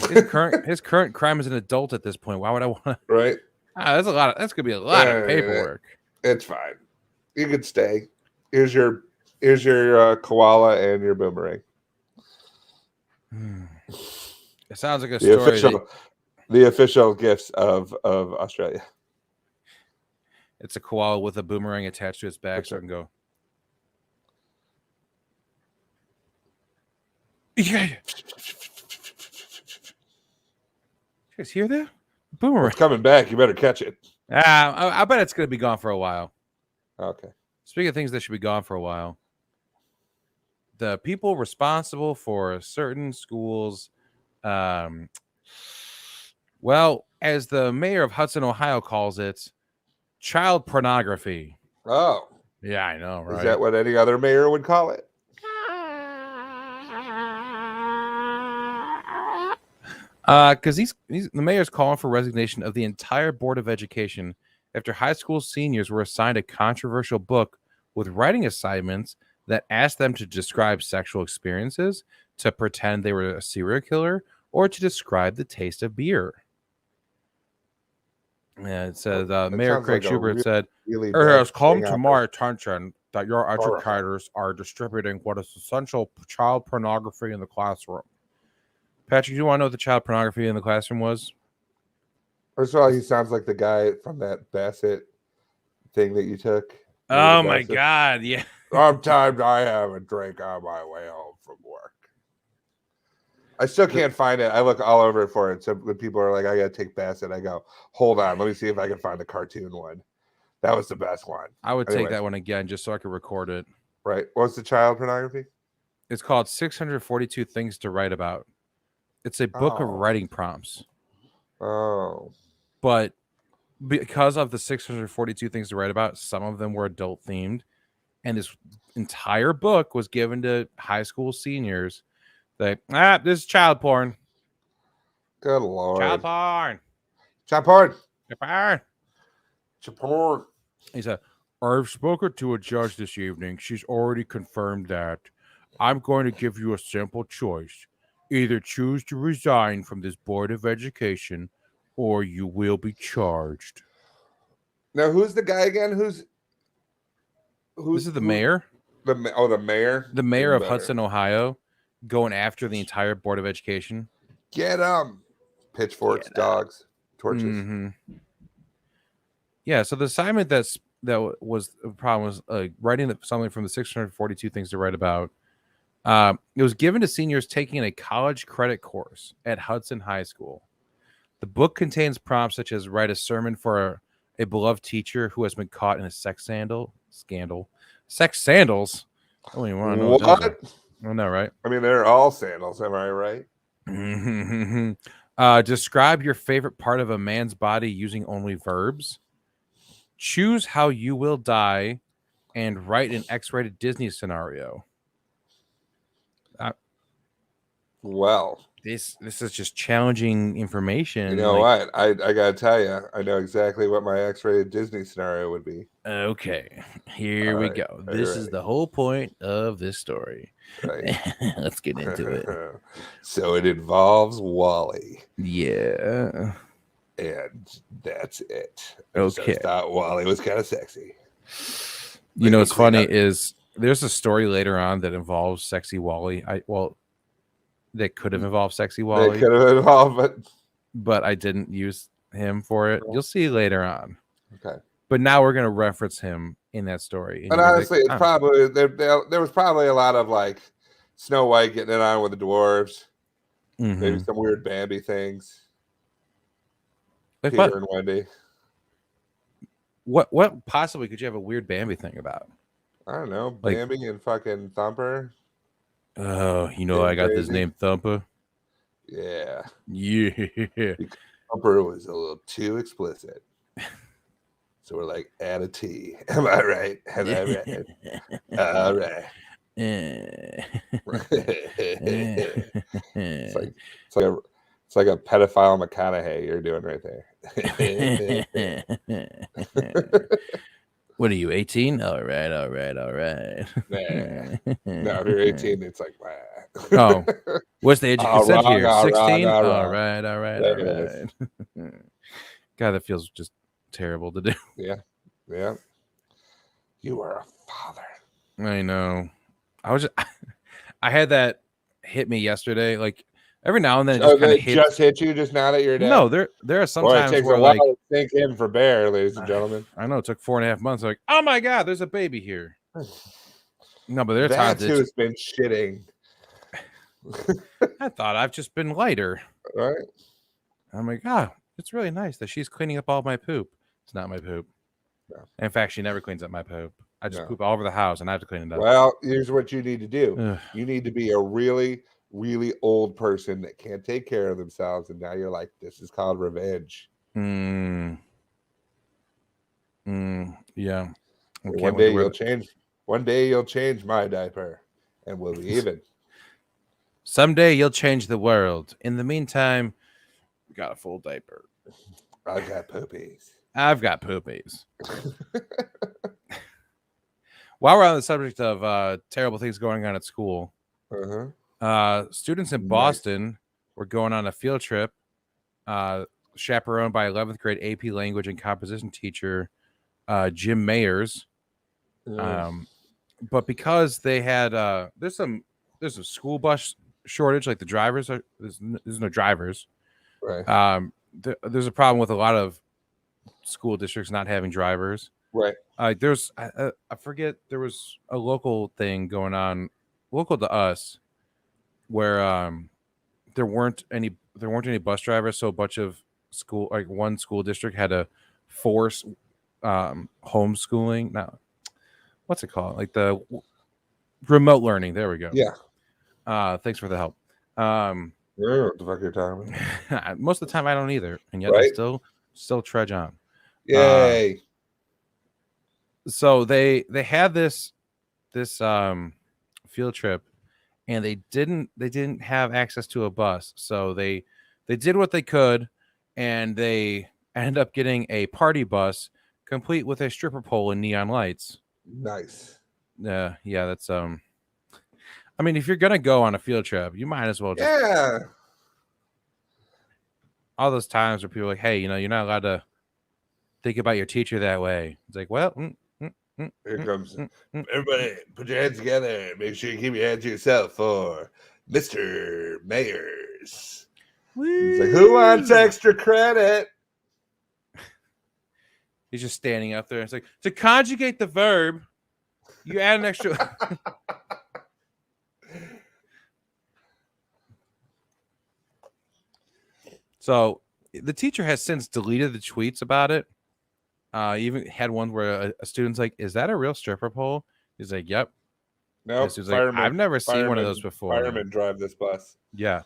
Speaker 3: his current crime as an adult at this point. Why would I want to?
Speaker 1: Right.
Speaker 3: That's a lot. That's gonna be a lot of paperwork.
Speaker 1: It's fine. You could stay. Here's your koala and your boomerang.
Speaker 3: It sounds like a story.
Speaker 1: The official gifts of Australia.
Speaker 3: It's a koala with a boomerang attached to its back, so I can go. Yeah. You guys hear that? Boomerang.
Speaker 1: It's coming back. You better catch it.
Speaker 3: I bet it's going to be gone for a while.
Speaker 1: Okay. Speaking
Speaker 3: of things that should be gone for a while, the people responsible for certain schools, well, as the mayor of Hudson, Ohio calls it, child pornography.
Speaker 1: Oh.
Speaker 3: Yeah, I know, right?
Speaker 1: Is that what any other mayor would call it?
Speaker 3: Because the mayor's calling for resignation of the entire Board of Education after high school seniors were assigned a controversial book with writing assignments that asked them to describe sexual experiences, to pretend they were a serial killer, or to describe the taste of beer. Yeah, it says Mayor Craig Schubert said, "It has come to my attention that your educators are distributing what is essential child pornography in the classroom." Patrick, do you want to know what the child pornography in the classroom was?
Speaker 1: First of all, he sounds like the guy from that Bassett thing that you took.
Speaker 3: Oh my God, yeah.
Speaker 1: Sometimes I have a drink on my way home from work. I still can't find it. I look all over for it. So when people are like, I got to take Bassett, I go, hold on. Let me see if I can find the cartoon one. That was the best one.
Speaker 3: I would take that one again just so I could record it.
Speaker 1: Right. What's the child pornography?
Speaker 3: It's called 642 Things to Write About. It's a book of writing prompts.
Speaker 1: Oh.
Speaker 3: but because of the 642 things to write about, some of them were adult themed, and this entire book was given to high school seniors. That this is child porn.
Speaker 1: Good Lord.
Speaker 3: Child porn.
Speaker 1: Child porn.
Speaker 3: Child porn.
Speaker 1: Child porn.
Speaker 3: He said, I've spoken to a judge this evening. She's already confirmed that. I'm going to give you a simple choice. Either choose to resign from this Board of Education or you will be charged.
Speaker 1: Now, who's the guy again? Who's
Speaker 3: this is the mayor?
Speaker 1: The mayor?
Speaker 3: The mayor of Hudson, Ohio, going after the entire Board of Education.
Speaker 1: Get him. Pitchforks, dogs, torches.
Speaker 3: Mm-hmm. Yeah, so the assignment that was the problem was writing something from the 642 things to write about. It was given to seniors taking a college credit course at Hudson High School. The book contains prompts such as write a sermon for a beloved teacher who has been caught in a sex scandal. Sex sandals? I don't even want to know what? I know, right?
Speaker 1: I mean, they're all sandals. Am I right?
Speaker 3: Describe your favorite part of a man's body using only verbs. Choose how you will die, and write an X-rated Disney scenario.
Speaker 1: Well,
Speaker 3: this is just challenging information.
Speaker 1: You know what? I gotta tell you, I know exactly what my X-rated Disney scenario would be.
Speaker 3: Okay, here we go. This is the whole point of this story. Right. Let's get into it.
Speaker 1: So it involves Wally.
Speaker 3: Yeah.
Speaker 1: And that's it.
Speaker 3: Okay.
Speaker 1: I thought Wally was kind of sexy.
Speaker 3: You know what's funny is there's a story later on that involves sexy Wally. That could have involved sexy Wally.
Speaker 1: They could have involved,
Speaker 3: but I didn't use him for it. You'll see later on.
Speaker 1: Okay.
Speaker 3: But now we're gonna reference him in that story.
Speaker 1: And honestly, it's probably there was probably a lot of like Snow White getting it on with the dwarves. Mm-hmm. Maybe some weird Bambi things.
Speaker 3: Like
Speaker 1: Peter and Wendy.
Speaker 3: What possibly could you have a weird Bambi thing about?
Speaker 1: I don't know. Bambi and fucking Thumper.
Speaker 3: Oh, you know, I got this name Thumper.
Speaker 1: Yeah.
Speaker 3: Yeah.
Speaker 1: Because Thumper was a little too explicit. So we're like, add a T. Am I right? Am I right? All right. It's like a pedophile McConaughey you're doing right there.
Speaker 3: What are you, 18? All right.
Speaker 1: No, if you're 18, it's like, wow.
Speaker 3: Oh, what's the age of consent here? 16? All right. God, that feels just terrible to do.
Speaker 1: Yeah. You are a father.
Speaker 3: I know. I had that hit me yesterday. Like every now and then, it just kind of
Speaker 1: hit you just now that you're dead.
Speaker 3: No, there are some times
Speaker 1: it takes
Speaker 3: where
Speaker 1: a while to sink in for Bear, ladies and gentlemen.
Speaker 3: I know it took 4.5 months. Like, oh my God, there's a baby here. No, but there are times
Speaker 1: who's been shitting.
Speaker 3: I thought I've just been lighter.
Speaker 1: Right.
Speaker 3: I'm like, it's really nice that she's cleaning up all my poop. It's not my poop. No. In fact, she never cleans up my poop. I just poop all over the house and I have to clean it up.
Speaker 1: Well, here's what you need to do. You need to be a really, really old person that can't take care of themselves. And now you're like, this is called revenge.
Speaker 3: Yeah.
Speaker 1: Okay, one day you'll change. One day you'll change my diaper and we'll be even.
Speaker 3: Someday you'll change the world. In the meantime, we got a full diaper.
Speaker 1: I've got poopies.
Speaker 3: While we're on the subject of terrible things going on at school, students in Boston were going on a field trip, chaperoned by 11th grade AP language and composition teacher Jim Mayers. But because they had there's a school bus shortage, like the drivers there's no drivers.
Speaker 1: Right.
Speaker 3: There's a problem with a lot of school districts not having drivers.
Speaker 1: Right.
Speaker 3: There's I forget, there was a local thing going on local to us where there weren't any bus drivers, so a bunch of one school district had to force homeschooling. Now, what's it called? Like the remote learning. There we go.
Speaker 1: Yeah.
Speaker 3: Thanks for the help.
Speaker 1: What the fuck you're talking
Speaker 3: about? Most of the time I don't either, and yet I still Still trudge on.
Speaker 1: Yay!
Speaker 3: So they had this field trip, and they didn't have access to a bus, so they did what they could, and they ended up getting a party bus complete with a stripper pole and neon lights.
Speaker 1: Nice.
Speaker 3: Yeah, that's I mean, if you're gonna go on a field trip, you might as well just all those times where people are like, hey, you're not allowed to think about your teacher that way. It's like, well,
Speaker 1: here comes everybody. Put your hands together. Make sure you keep your hands to yourself for Mr. Mayers. He's like, who wants extra credit?
Speaker 3: He's just standing up there. It's like, to conjugate the verb, you add an extra. So the teacher has since deleted the tweets about it. Even had one where a student's like, "Is that a real stripper pole?" He's like, "Yep."
Speaker 1: No, nope,
Speaker 3: like, I've never seen one of those before.
Speaker 1: Firemen drive this bus.
Speaker 3: Yeah,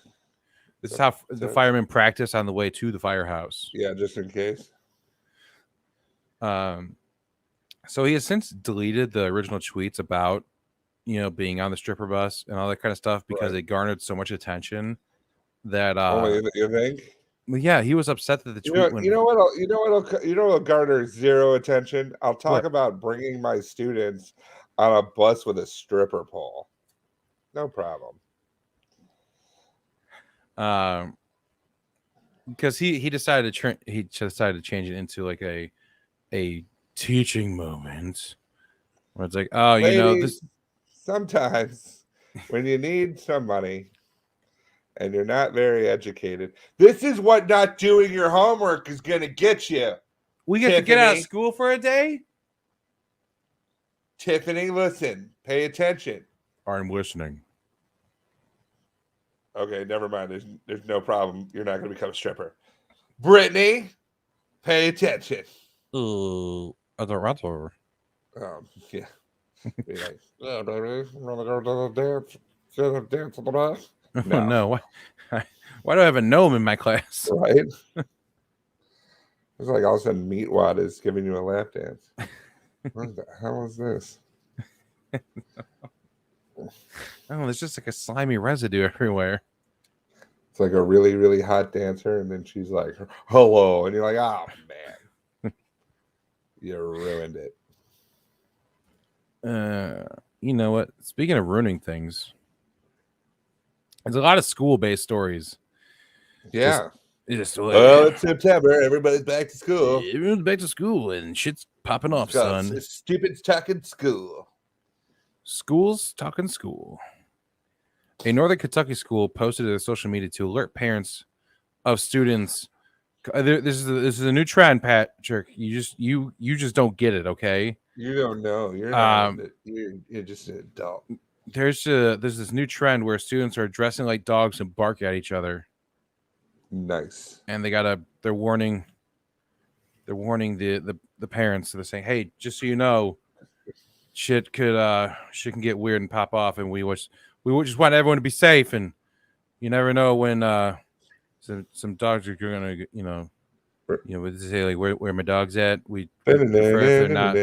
Speaker 3: this is how the firemen practice on the way to the firehouse.
Speaker 1: Yeah, just in case.
Speaker 3: So he has since deleted the original tweets about being on the stripper bus and all that kind of stuff because it garnered so much attention that
Speaker 1: you think?
Speaker 3: Yeah, he was upset that the tweet
Speaker 1: went. You know what'll garner zero attention? I'll talk about bringing my students on a bus with a stripper pole. No problem.
Speaker 3: Because he decided to change it into like a teaching moment where it's like, oh,
Speaker 1: Ladies,
Speaker 3: this
Speaker 1: sometimes when you need some money and you're not very educated, this is what not doing your homework is going to get you.
Speaker 3: We get to get out of school for a day?
Speaker 1: Tiffany, listen. Pay attention.
Speaker 3: I'm listening.
Speaker 1: Okay, never mind. There's no problem. You're not going to become a stripper. Brittany, pay attention.
Speaker 3: Other rather.
Speaker 1: Yeah. Be like, yeah, baby, I'm going to go to the dance on the bus.
Speaker 3: No. Why do I have a gnome in my class?
Speaker 1: Right? It's like all of a sudden Meatwad is giving you a lap dance. What the hell is this?
Speaker 3: Oh, there's just like a slimy residue everywhere.
Speaker 1: It's like a really, really hot dancer, and then she's like, hello. And you're like, oh, man. You ruined it.
Speaker 3: You know what? Speaking of ruining things, there's a lot of school-based stories.
Speaker 1: Yeah.
Speaker 3: Well,
Speaker 1: it's September. Everybody's back to school.
Speaker 3: Everyone's back to school, and shit's popping off, son.
Speaker 1: Stupid's talking school.
Speaker 3: Schools talking school. A Northern Kentucky school posted to their social media to alert parents of students. This is a new trend, Patrick. You just don't get it, okay?
Speaker 1: You don't know. You're not. You're just an adult.
Speaker 3: There's this new trend where students are dressing like dogs and bark at each other.
Speaker 1: Nice.
Speaker 3: And they're warning the parents. So they're saying, hey, just so you know, shit can get weird and pop off, and we just want everyone to be safe, and you never know when some dogs are gonna we say like where my dog's at. We prefer if they're not.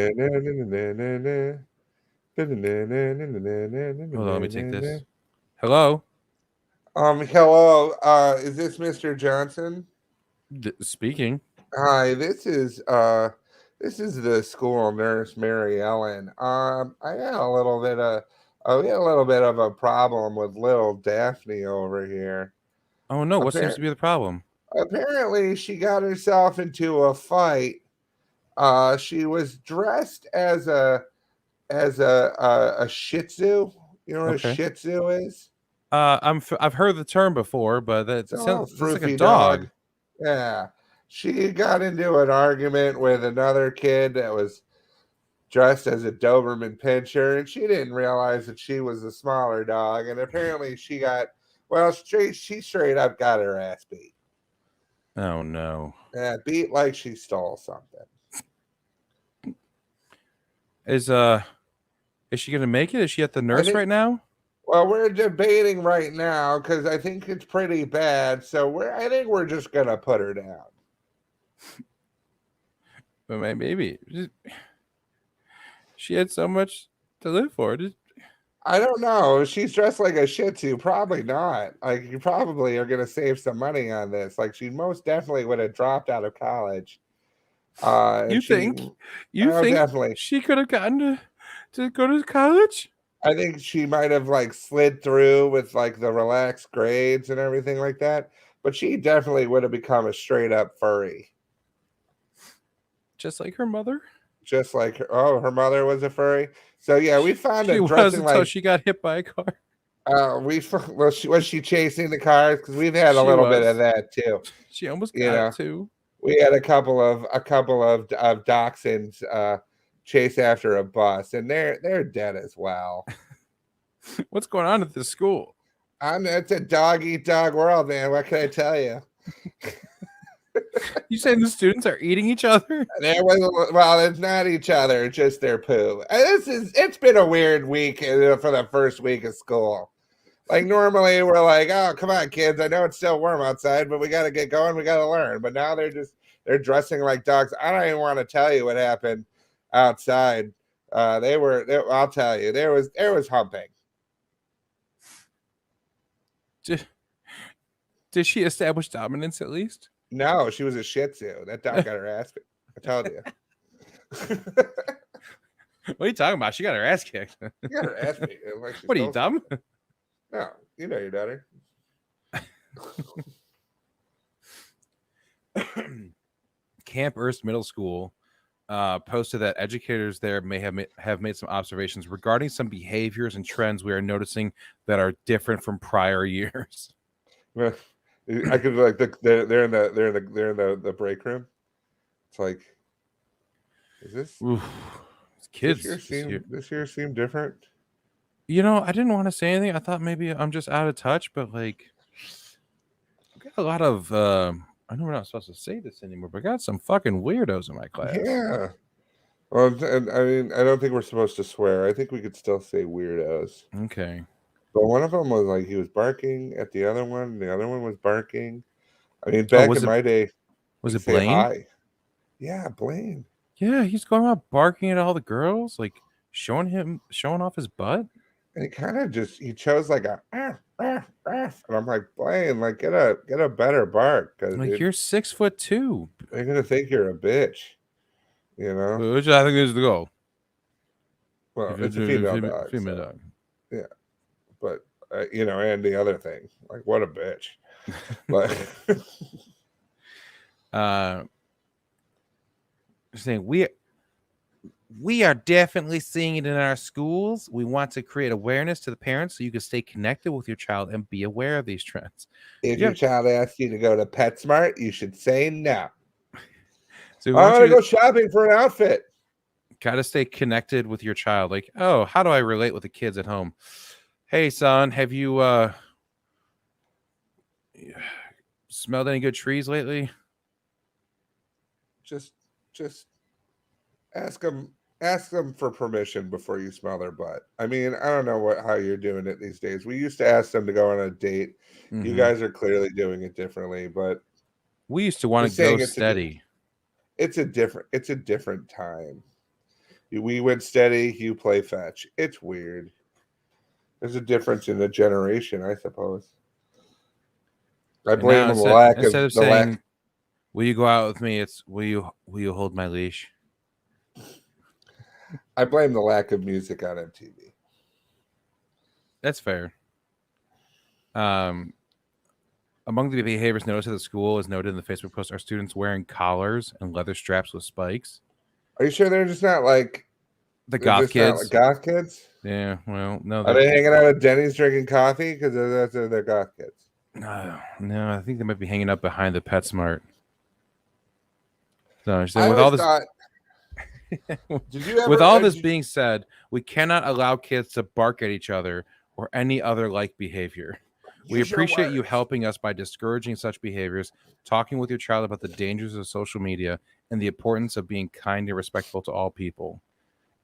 Speaker 3: Hold on, let me take this. Hello.
Speaker 1: Hello. Is this Mr. Johnson?
Speaker 3: Speaking.
Speaker 1: Hi, this is the school nurse, Mary Ellen. I had a little bit of a problem with little Daphne over here.
Speaker 3: Oh no, what seems to be the problem?
Speaker 1: Apparently she got herself into a fight. She was dressed as a Shih Tzu. You know what a Shih Tzu is?
Speaker 3: I've heard the term before, but that sounds like a dog.
Speaker 1: Yeah. She got into an argument with another kid that was dressed as a Doberman Pinscher, and she didn't realize that she was a smaller dog. And apparently she straight up got her ass beat.
Speaker 3: Oh no!
Speaker 1: Yeah, beat like she stole something.
Speaker 3: Is she gonna make it? Is she at the nurse right now?
Speaker 1: Well, we're debating right now because I think it's pretty bad. So I think we're just gonna put her down.
Speaker 3: But my baby, she had so much to live for.
Speaker 1: I don't know. She's dressed like a Shih Tzu. Probably not. Like, you probably are going to save some money on this. Like, she most definitely would have dropped out of college.
Speaker 3: You think? You think
Speaker 1: definitely
Speaker 3: she could have gotten to go to college?
Speaker 1: I think she might have like slid through with like the relaxed grades and everything like that. But she definitely would have become a straight up furry.
Speaker 3: Just like her mother?
Speaker 1: Just like her mother was a furry. So yeah, we found
Speaker 3: she
Speaker 1: it
Speaker 3: was
Speaker 1: dressing
Speaker 3: until
Speaker 1: like
Speaker 3: she got hit by a car.
Speaker 1: Was she chasing the cars? Because we've had a little bit of that too.
Speaker 3: She almost got it too.
Speaker 1: We had a couple of dachshunds chase after a bus, and they're dead as well.
Speaker 3: What's going on at this school?
Speaker 1: It's a dog eat dog world, man. What can I tell you?
Speaker 3: You saying the students are eating each other?
Speaker 1: Well, it's not each other, it's just their poo. It's been a weird week for the first week of school. Like, normally we're like, oh, come on, kids. I know it's still warm outside, but we got to get going. We got to learn. But now they're dressing like dogs. I don't even want to tell you what happened outside. I'll tell you, there was humping.
Speaker 3: Did she establish dominance at least?
Speaker 1: No, she was a Shih Tzu. That dog got her ass kicked. I told you.
Speaker 3: What are you talking about? She got her ass kicked.
Speaker 1: She got her ass kicked. Like,
Speaker 3: what are you, dumb?
Speaker 1: No, you know your daughter.
Speaker 3: Camp Earth Middle School posted that educators there may have made some observations regarding some behaviors and trends we are noticing that are different from prior years.
Speaker 1: Well, I could like they're in the break room. It's like, is this
Speaker 3: kids
Speaker 1: this year seem different?
Speaker 3: You know, I didn't want to say anything. I thought maybe I'm just out of touch, but like, I got a lot of I know we're not supposed to say this anymore, but I got some fucking weirdos in my class.
Speaker 1: Yeah. Well, I mean, I don't think we're supposed to swear. I think we could still say weirdos.
Speaker 3: Okay.
Speaker 1: But one of them was like he was barking at the other one. The other one was barking. I mean, back in my day,
Speaker 3: was it Blaine?
Speaker 1: Hi. Yeah, Blaine.
Speaker 3: Yeah, he's going around barking at all the girls, like showing off his butt.
Speaker 1: And he kind of he chose like a and I'm like, Blaine, like get a better bark, because
Speaker 3: like you're 6'2".
Speaker 1: They're gonna think you're a bitch, you know.
Speaker 3: Which I think is the goal.
Speaker 1: Well, it's a female dog.
Speaker 3: Female dog.
Speaker 1: Yeah, but you know, and the other thing, like, what a bitch. But
Speaker 3: saying we are definitely seeing it in our schools. We want to create awareness to the parents so you can stay connected with your child and be aware of these trends.
Speaker 1: If your child asks you to go to PetSmart, you should say no.
Speaker 3: So
Speaker 1: I want to go shopping for an outfit.
Speaker 3: Got to stay connected with your child. Like, oh, how do I relate with the kids at home? Hey, son, have you smelled any good trees lately?
Speaker 1: Just ask them for permission before you smell their butt. I mean, I don't know how you're doing it these days. We used to ask them to go on a date. Mm-hmm. You guys are clearly doing it differently, but
Speaker 3: we used to want to go steady.
Speaker 1: It's a different time. We went steady, you play fetch. It's weird. There's a difference in the generation, I suppose. I blame the lack of
Speaker 3: instead of saying, will you go out with me? It's will you hold my leash?
Speaker 1: I blame the lack of music on MTV.
Speaker 3: That's fair. Among the behaviors noticed at the school, as noted in the Facebook post, are students wearing collars and leather straps with spikes.
Speaker 1: Are you sure they're just not like
Speaker 3: the goth kids?
Speaker 1: Goth kids?
Speaker 3: Yeah. Well, no.
Speaker 1: Are they hanging out at Denny's drinking coffee? Because they're goth kids.
Speaker 3: No, I think they might be hanging up behind the PetSmart. So with all this being said, we cannot allow kids to bark at each other or any other like behavior. We appreciate you helping us by discouraging such behaviors, talking with your child about the dangers of social media and the importance of being kind and respectful to all people.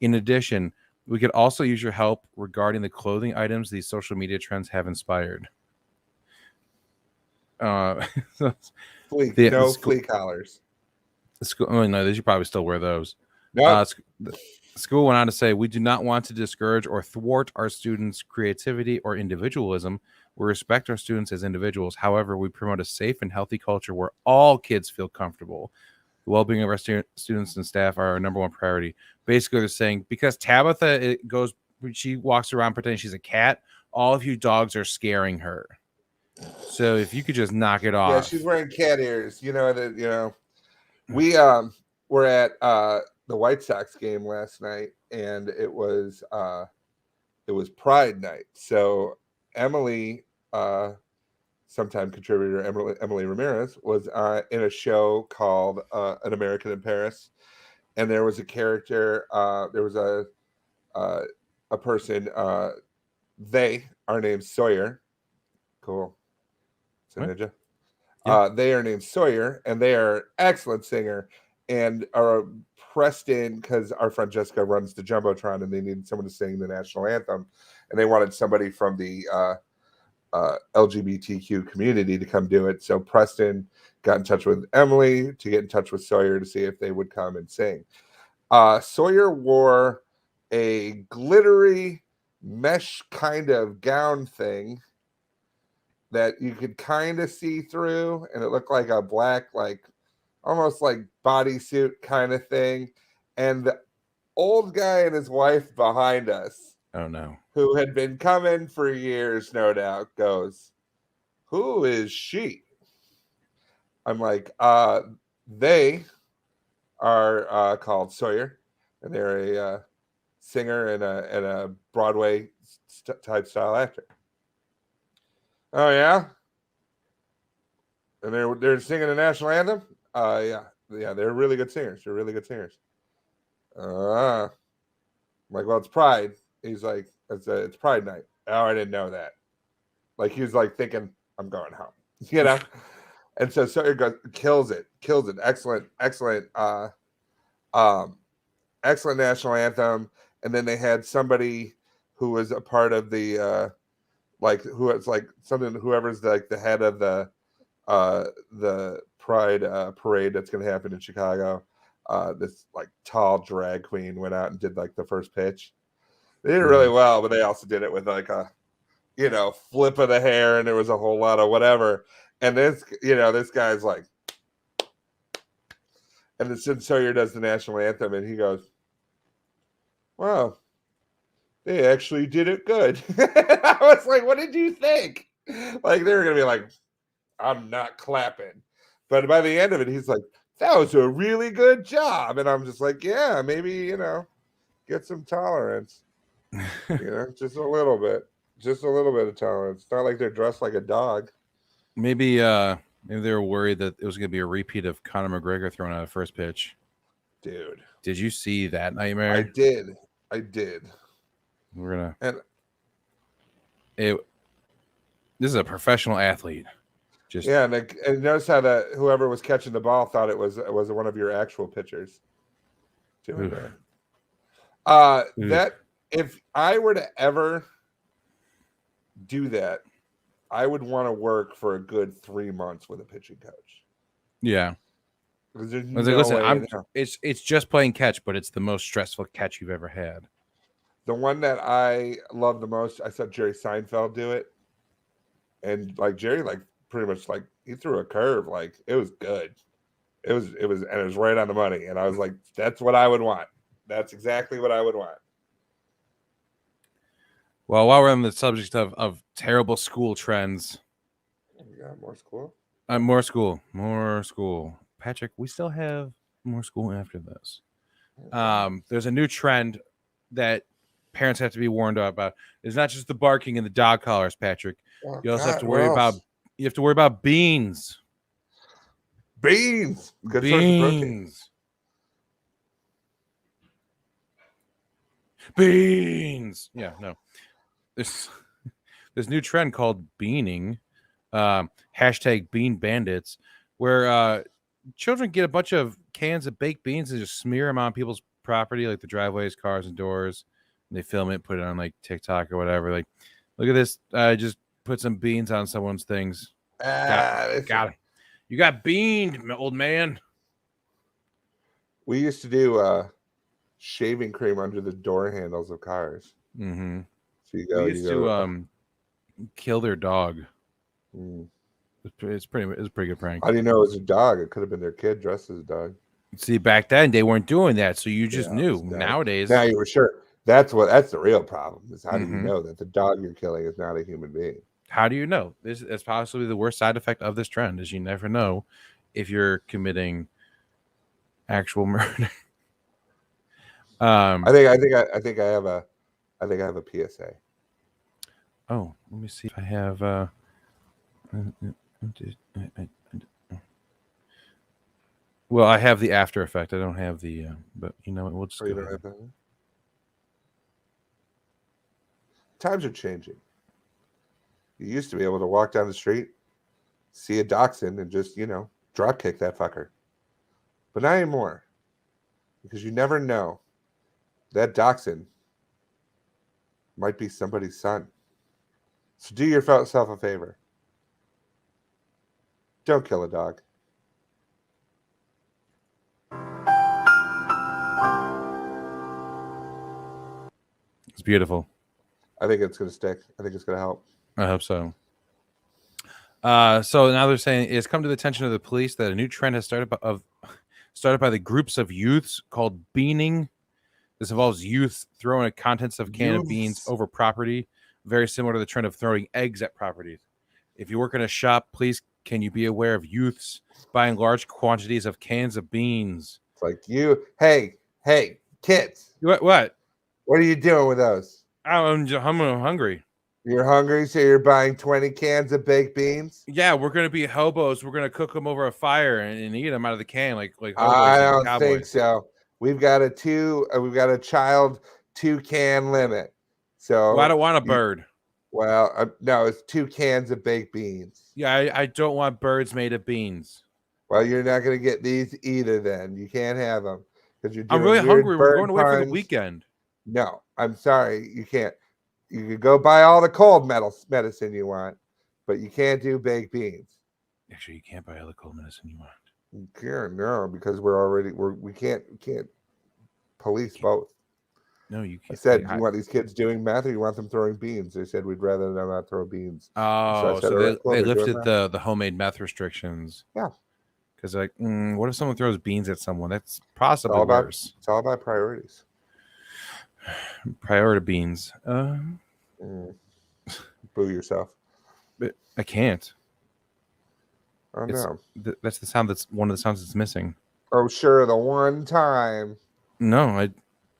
Speaker 3: In addition, we could also use your help regarding the clothing items these social media trends have inspired.
Speaker 1: Flea collars.
Speaker 3: School, oh, no, they should probably still wear those.
Speaker 1: No.
Speaker 3: The school went on to say, we do not want to discourage or thwart our students' creativity or individualism. We respect our students as individuals. However, we promote a safe and healthy culture where all kids feel comfortable. The well-being of our students and staff are our number one priority. Basically, they're saying because Tabitha she walks around pretending she's a cat. All of you dogs are scaring her. So if you could just knock it off.
Speaker 1: Yeah, she's wearing cat ears. You know, we were at the White Sox game last night, and it was Pride night. So Emily, sometime contributor Emily Ramirez, was in a show called An American in Paris, and there was a character. There was a person. They are named Sawyer. Cool. It's a ninja. Yeah. They are named Sawyer, and they are excellent singer, and are pressed in because our friend Jessica runs the Jumbotron, and they needed someone to sing the national anthem, and they wanted somebody from the LGBTQ community to come do it. So Preston got in touch with Emily to get in touch with Sawyer to see if they would come and sing. Sawyer wore a glittery mesh kind of gown thing that you could kind of see through, and it looked like a black, like almost like bodysuit kind of thing. And the old guy and his wife behind us,
Speaker 3: oh no,
Speaker 1: who had been coming for years, no doubt, goes, "Who is she?" I'm like, they are called Sawyer, and they're a singer and a Broadway type style actor. Oh yeah, and they're singing the national anthem. Yeah, they're really good singers. They're really good singers. I'm like, well, it's Pride. He's like, it's Pride night. Oh, I didn't know that. Like he was like thinking, I'm going home, you know. And so Sawyer kills it. Excellent, excellent national anthem. And then they had somebody who was a part of the who was like something, whoever's like the head of the Pride parade that's going to happen in Chicago. This like tall drag queen went out and did like the first pitch. They did it really well, but they also did it with like a, flip of the hair, and there was a whole lot of whatever. And this guy's like, and then Sawyer does the national anthem, and he goes, "Wow, they actually did it good." I was like, "What did you think?" Like they were gonna be like, "I'm not clapping," but by the end of it, he's like, "That was a really good job," and I'm just like, "Yeah, maybe get some tolerance, just a little bit." Just a little bit of tolerance. It's not like they're dressed like a dog.
Speaker 3: Maybe they were worried that it was going to be a repeat of Conor McGregor throwing out a first pitch.
Speaker 1: Dude,
Speaker 3: did you see that nightmare?
Speaker 1: I did.
Speaker 3: We're gonna. This is a professional athlete.
Speaker 1: And notice how whoever was catching the ball thought it was one of your actual pitchers doing that. That if I were to ever do that, I would want to work for a good 3 months with a pitching coach.
Speaker 3: Yeah. It's just playing catch, but it's the most stressful catch you've ever had.
Speaker 1: The one that I love the most, I saw Jerry Seinfeld do it, and like Jerry, like pretty much like he threw a curve, like it was good. It was right on the money, and I was like, that's what I would want. That's exactly what I would want.
Speaker 3: Well, while we're on the subject of terrible school trends,
Speaker 1: we got more school.
Speaker 3: More school. Patrick, we still have more school after this. There's a new trend that parents have to be warned about. It's not just the barking and the dog collars, Patrick. You also have to worry about beans.
Speaker 1: Beans. Good source of protein.
Speaker 3: Beans. Yeah, no. This new trend called beaning, hashtag bean bandits, where children get a bunch of cans of baked beans and just smear them on people's property, like the driveways, cars, and doors. And they film it, put it on like TikTok or whatever. Like, look at this. I just put some beans on someone's things. Got it. You got beaned, old man.
Speaker 1: We used to do shaving cream under the door handles of cars.
Speaker 3: Mm-hmm.
Speaker 1: So
Speaker 3: we used to kill their dog. It's a pretty good prank.
Speaker 1: How do you know it was a dog? It could have been their kid dressed as a dog.
Speaker 3: See, back then they weren't doing that, so you just knew. Nowadays,
Speaker 1: now you were sure. That's the real problem. Is how do you know that the dog you're killing is not a human being?
Speaker 3: How do you know? This is possibly the worst side effect of this trend. Is you never know if you're committing actual murder.
Speaker 1: I think I have a PSA.
Speaker 3: Oh, let me see if I have. Well, I have the after effect. I don't have the. But you know what? We'll just.
Speaker 1: Times are changing. You used to be able to walk down the street, see a dachshund, and just drop kick that fucker. But not anymore, because you never know. That dachshund might be somebody's son. So do yourself a favor. Don't kill a dog.
Speaker 3: It's beautiful.
Speaker 1: I think it's going to stick. I think it's going to help.
Speaker 3: I hope so. So now they're saying it's come to the attention of the police that a new trend has started by the groups of youths called beaning. This involves youth throwing the contents of can of beans over property, very similar to the trend of throwing eggs at properties. If you work in a shop, please can you be aware of youths buying large quantities of cans of beans?
Speaker 1: It's like hey, kids.
Speaker 3: What?
Speaker 1: What are you doing with those?
Speaker 3: I'm hungry.
Speaker 1: You're hungry, so you're buying 20 cans of baked beans?
Speaker 3: Yeah, we're gonna be hobos. We're gonna cook them over a fire and eat them out of the can like hobos.
Speaker 1: I don't think so. We've got a child 2-can limit. So
Speaker 3: well, I don't want a bird.
Speaker 1: Well, no, it's 2 cans of baked beans.
Speaker 3: Yeah, I don't want birds made of beans.
Speaker 1: Well, you're not gonna get these either. Then you can't have them because you're.
Speaker 3: I'm really hungry. We're going away for the weekend.
Speaker 1: No, I'm sorry, you can't. You could go buy all the cold medicine you want, but you can't do baked beans.
Speaker 3: Actually, you can't buy all the cold medicine you want.
Speaker 1: You can't, no, because we can't police both.
Speaker 3: No, you can't.
Speaker 1: I said, you want these kids doing meth or you want them throwing beans? They said we'd rather them not throw beans.
Speaker 3: Oh, so they lifted the homemade meth restrictions.
Speaker 1: Yeah.
Speaker 3: Because like, what if someone throws beans at someone? That's possibly worse.
Speaker 1: It's all about priorities.
Speaker 3: Priority beans.
Speaker 1: Boo yourself.
Speaker 3: But I can't.
Speaker 1: Oh no.
Speaker 3: That's the sound. That's one of the sounds that's missing.
Speaker 1: Oh sure, the one time.
Speaker 3: No,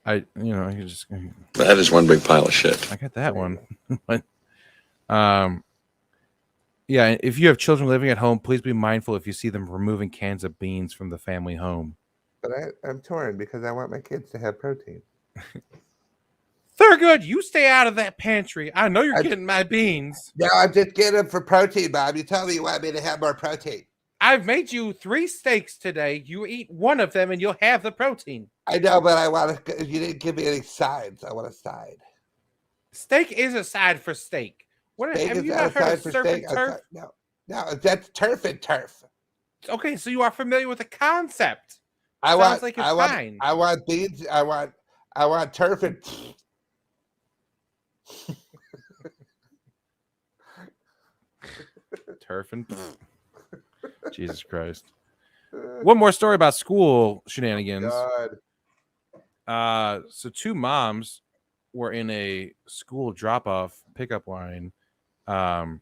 Speaker 3: I can just.
Speaker 2: That is one big pile of shit.
Speaker 3: I got that one. But, yeah. If you have children living at home, please be mindful if you see them removing cans of beans from the family home.
Speaker 1: But I'm torn because I want my kids to have protein.
Speaker 3: Thurgood, you stay out of that pantry. I know you're getting my beans.
Speaker 1: No, I'm just getting them for protein, Bob. You tell me you want me to have more protein.
Speaker 3: I've made you 3 steaks today. You eat one of them and you'll have the protein.
Speaker 1: I know, but I want to. You didn't give me any sides. I want a side.
Speaker 3: Steak is a side for steak. What have you not heard of surf and turf?
Speaker 1: No, that's turf and turf.
Speaker 3: Okay, so you are familiar with the concept.
Speaker 1: I want beans. I want turf and.
Speaker 3: Turf and Jesus Christ. One more story about school shenanigans.
Speaker 1: God.
Speaker 3: So 2 moms were in a school drop-off pickup line and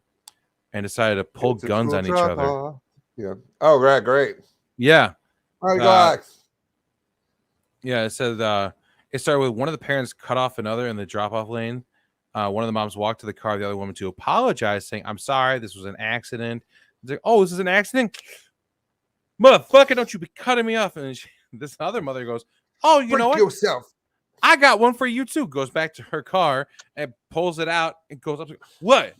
Speaker 3: decided to pull guns on each other.
Speaker 1: Yeah. Oh, right, great.
Speaker 3: Yeah.
Speaker 1: Yeah,
Speaker 3: it said it started with one of the parents cut off another in the drop-off lane. One of the moms walked to the car of the other woman to apologize, saying, "I'm sorry, this was an accident." It's like, "Oh, this is an accident? Motherfucker, don't you be cutting me off." And this other mother goes, "Oh, you know what?
Speaker 1: Yourself.
Speaker 3: I got one for you too." Goes back to her car and pulls it out and goes up to, What?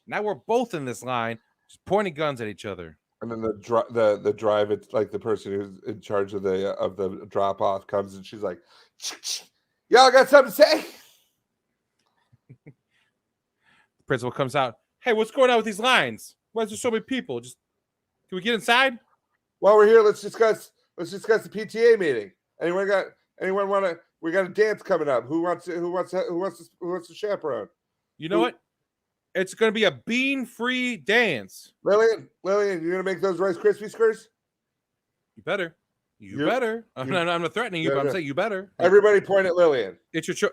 Speaker 3: Now we're both in this line, just pointing guns at each other.
Speaker 1: And then the drive, it's like the person who's in charge of the drop off comes and she's like, "Y'all got something to say?"
Speaker 3: The principal comes out. "Hey, what's going on with these lines? Why is there so many people? Can we get inside?"
Speaker 1: While we're here, let's discuss Let's discuss the PTA meeting. Anyone want to? We got a dance coming up. Who wants to chaperone?
Speaker 3: You know what? It's going to be a bean-free dance.
Speaker 1: Lillian, you're going to make those Rice Krispie squares?
Speaker 3: You better. You better. I'm not threatening you, but I'm saying you better.
Speaker 1: Everybody point at Lillian.
Speaker 3: It's your.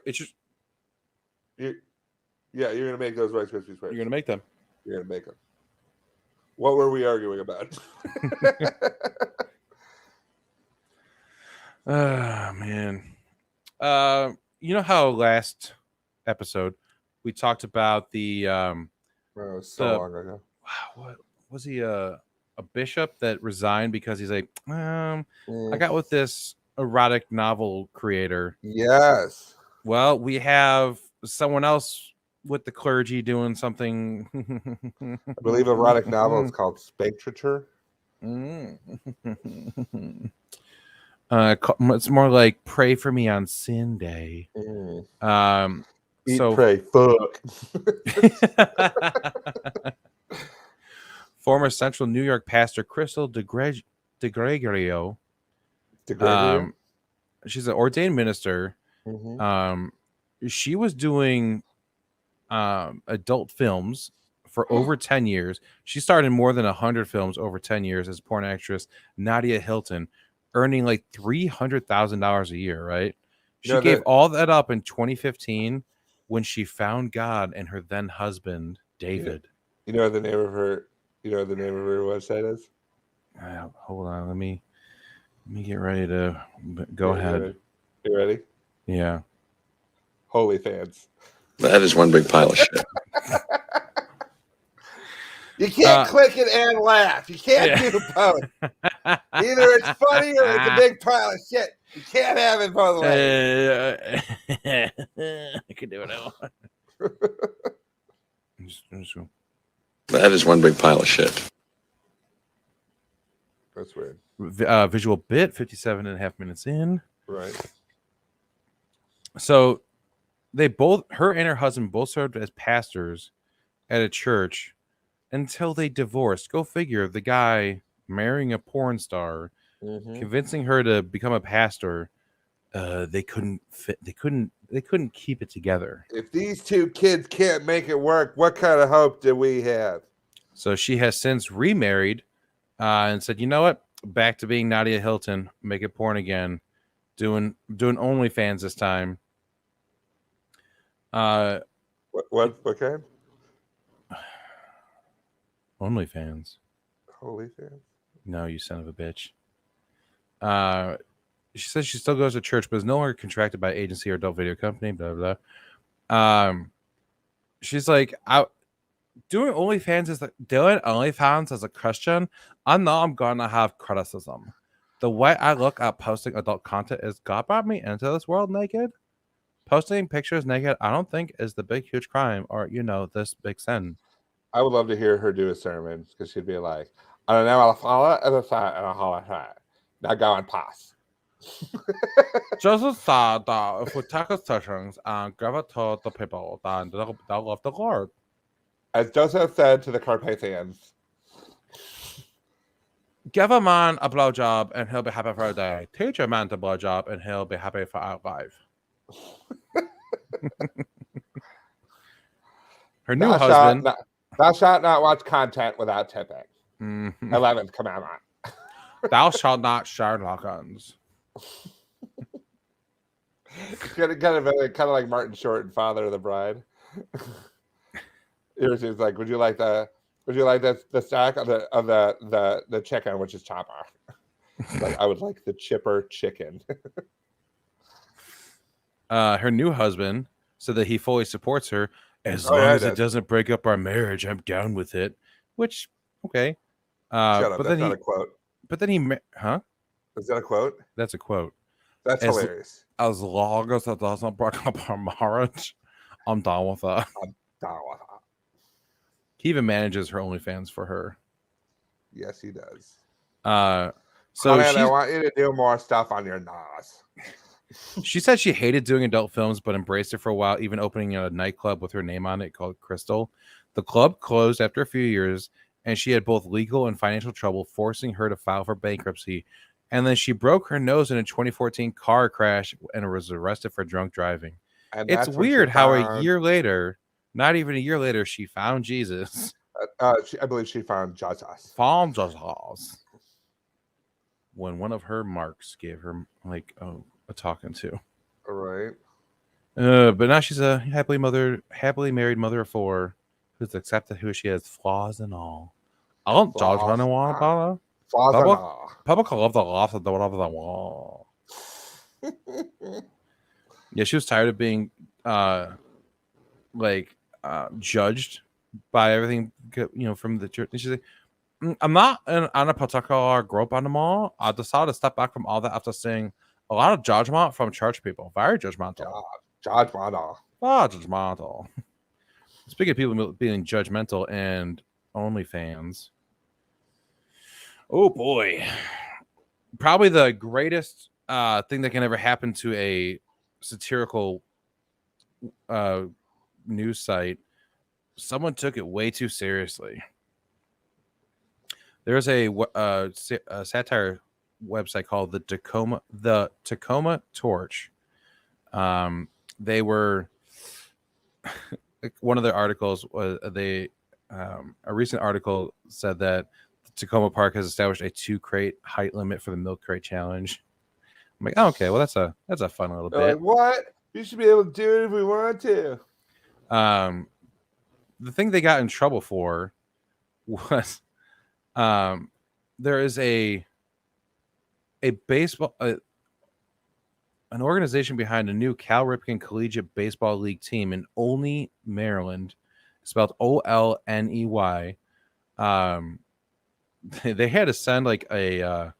Speaker 1: Yeah, you're going to make those Rice Krispie squares.
Speaker 3: You're going to make them.
Speaker 1: You're going to make them. What were we arguing about?
Speaker 3: Oh, man. You know how last episode we talked about the
Speaker 1: long ago.
Speaker 3: Wow, what was he a bishop that resigned because he's like, I got with this erotic novel creator.
Speaker 1: Yes.
Speaker 3: Well, we have someone else with the clergy doing something.
Speaker 1: I believe erotic novel is called spankrature.
Speaker 3: It's more like pray for me on sin day.
Speaker 1: Eat, pray, fuck.
Speaker 3: Former Central New York pastor Crystal DeGregorio. She's an ordained minister. She was doing adult films for over 10 years. She starred in more than 100 films over 10 years as porn actress Nadia Hilton, earning like $300,000 a year, right? She gave all that up in 2015 when she found God and her then husband, David.
Speaker 1: You know what the name of her website is?
Speaker 3: Hold on, let me get ready to go ahead.
Speaker 1: You ready?
Speaker 3: Yeah.
Speaker 1: Holy fans.
Speaker 2: That is one big pile of shit.
Speaker 1: You can't click it and laugh. You can't do both. Either it's funny or it's a big pile of shit. You can't have it both ways.
Speaker 3: I can do what I want.
Speaker 2: That is one big pile of shit.
Speaker 1: That's weird.
Speaker 3: Visual bit, 57 and a half minutes in.
Speaker 1: Right.
Speaker 3: So her and her husband both served as pastors at a church until they divorced. Go figure. The guy marrying a porn star, convincing her to become a pastor. They couldn't keep it together.
Speaker 1: If these two kids can't make it work, what kind of hope do we have?
Speaker 3: So she has since remarried and said, you know what? Back to being Nadia Hilton, making porn again, doing OnlyFans this time.
Speaker 1: What kind?
Speaker 3: OnlyFans.
Speaker 1: Holy fans.
Speaker 3: No, you son of a bitch. She says she still goes to church, but is no longer contracted by agency or adult video company. Blah blah. She's like, doing OnlyFans as a Christian. I know I'm gonna have criticism. The way I look at posting adult content is God brought me into this world naked. Posting pictures naked, I don't think is the big huge crime or this big sin.
Speaker 1: I would love to hear her do a sermon because she'd be like, I don't know, I'll follow it the side and I'll hold it. Now go and pass.
Speaker 3: Jesus said that if we take his teachings and give it to the people, then they'll love the Lord.
Speaker 1: As Joseph said to the Carpathians,
Speaker 3: give a man a blowjob and he'll be happy for a day. Teach a man to blowjob and he'll be happy for our life. Her new husband.
Speaker 1: Thou shalt not watch content without tipping. 11th commandment.
Speaker 3: Thou shalt not share lock-ons.
Speaker 1: kind of like Martin Short and Father of the Bride. It was like, would you like the stack of the chicken, which is chopper? Like, I would like the chipper chicken.
Speaker 3: Her new husband said that he fully supports her as long as it doesn't break up our marriage. I'm down with it. Which, okay.
Speaker 1: Shut up. That's not a quote.
Speaker 3: But then he, huh?
Speaker 1: Is that a quote?
Speaker 3: That's a quote.
Speaker 1: That's hilarious.
Speaker 3: As long as it doesn't break up our marriage, I'm down with that.
Speaker 1: I'm down with that.
Speaker 3: He even manages her OnlyFans for her.
Speaker 1: Yes, he does.
Speaker 3: So
Speaker 1: I want you to do more stuff on your NAS.
Speaker 3: She said she hated doing adult films, but embraced it for a while, even opening a nightclub with her name on it called Crystal. The club closed after a few years, and she had both legal and financial trouble, forcing her to file for bankruptcy And then she broke her nose in a 2014 car crash and was arrested for drunk driving.
Speaker 1: And
Speaker 3: it's weird how a year later, not even a year later, she found Jesus.
Speaker 1: I believe she found Jesus.
Speaker 3: Found Jesus. When one of her marks gave her like a talking to.
Speaker 1: All right.
Speaker 3: But now she's a happily married mother of 4 who's accepted who she is, flaws and all. I don't judge anyone about it. Public love the loss of the whatever the wall. Yeah, she was tired of being judged by everything, from the church. And she's like, I'm not on a particular group anymore. I decided to step back from all that after seeing a lot of judgment from church people. Very judgmental. Judgmental. Speaking of people being judgmental and OnlyFans. Oh boy. Probably the greatest thing that can ever happen to a satirical news site. Someone took it way too seriously. There's a satire website called the Tacoma Torch. They were one of their articles was a recent article said that Tacoma Park has established a 2 crate height limit for the milk crate challenge. I'm like, oh, okay, well that's a fun little bit.
Speaker 1: Like, what? We should be able to do it if we want to.
Speaker 3: The thing they got in trouble for was there is a baseball an organization behind a new Cal Ripken Collegiate Baseball League team in Olney, Maryland, spelled Olney. They had to send like a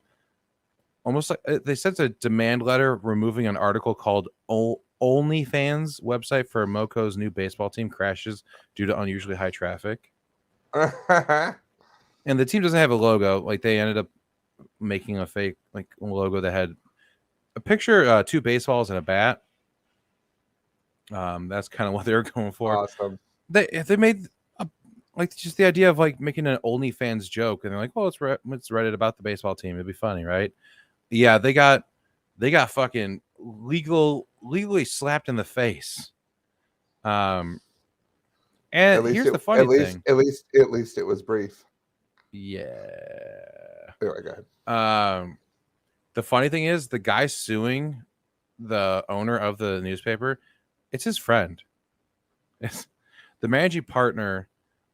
Speaker 3: almost like they sent a demand letter removing an article called OnlyFans website for Moco's new baseball team crashes due to unusually high traffic. And the team doesn't have a logo. Like they ended up making a fake like logo that had a picture, 2 baseballs and a bat. That's kind of what they were going for.
Speaker 1: Awesome.
Speaker 3: They made like just the idea of like making an OnlyFans joke, and they're like, "Oh, let's Reddit about the baseball team. It'd be funny, right?" Yeah, they got fucking legally slapped in the face. And here's the funny thing.
Speaker 1: At least it was brief.
Speaker 3: Yeah.
Speaker 1: Anyway, go ahead.
Speaker 3: The funny thing is, the guy suing the owner of the newspaper, it's his friend. It's the managing partner.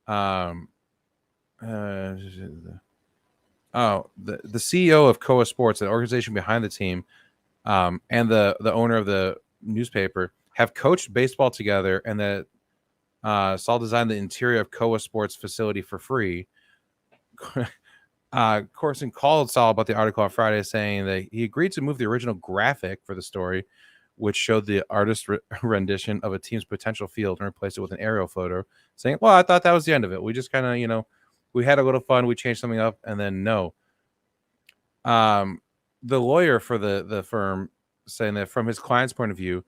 Speaker 3: The CEO of Koa Sports, an organization behind the team, and the owner of the newspaper have coached baseball together, and that Saul designed the interior of Koa Sports facility for free. Corson called Saul about the article on Friday, saying that he agreed to move the original graphic for the story, which showed the artist's rendition of a team's potential field, and replaced it with an aerial photo, saying, well, I thought that was the end of it. We just kind of, we had a little fun. We changed something up, and then no. The lawyer for the firm saying that from his client's point of view,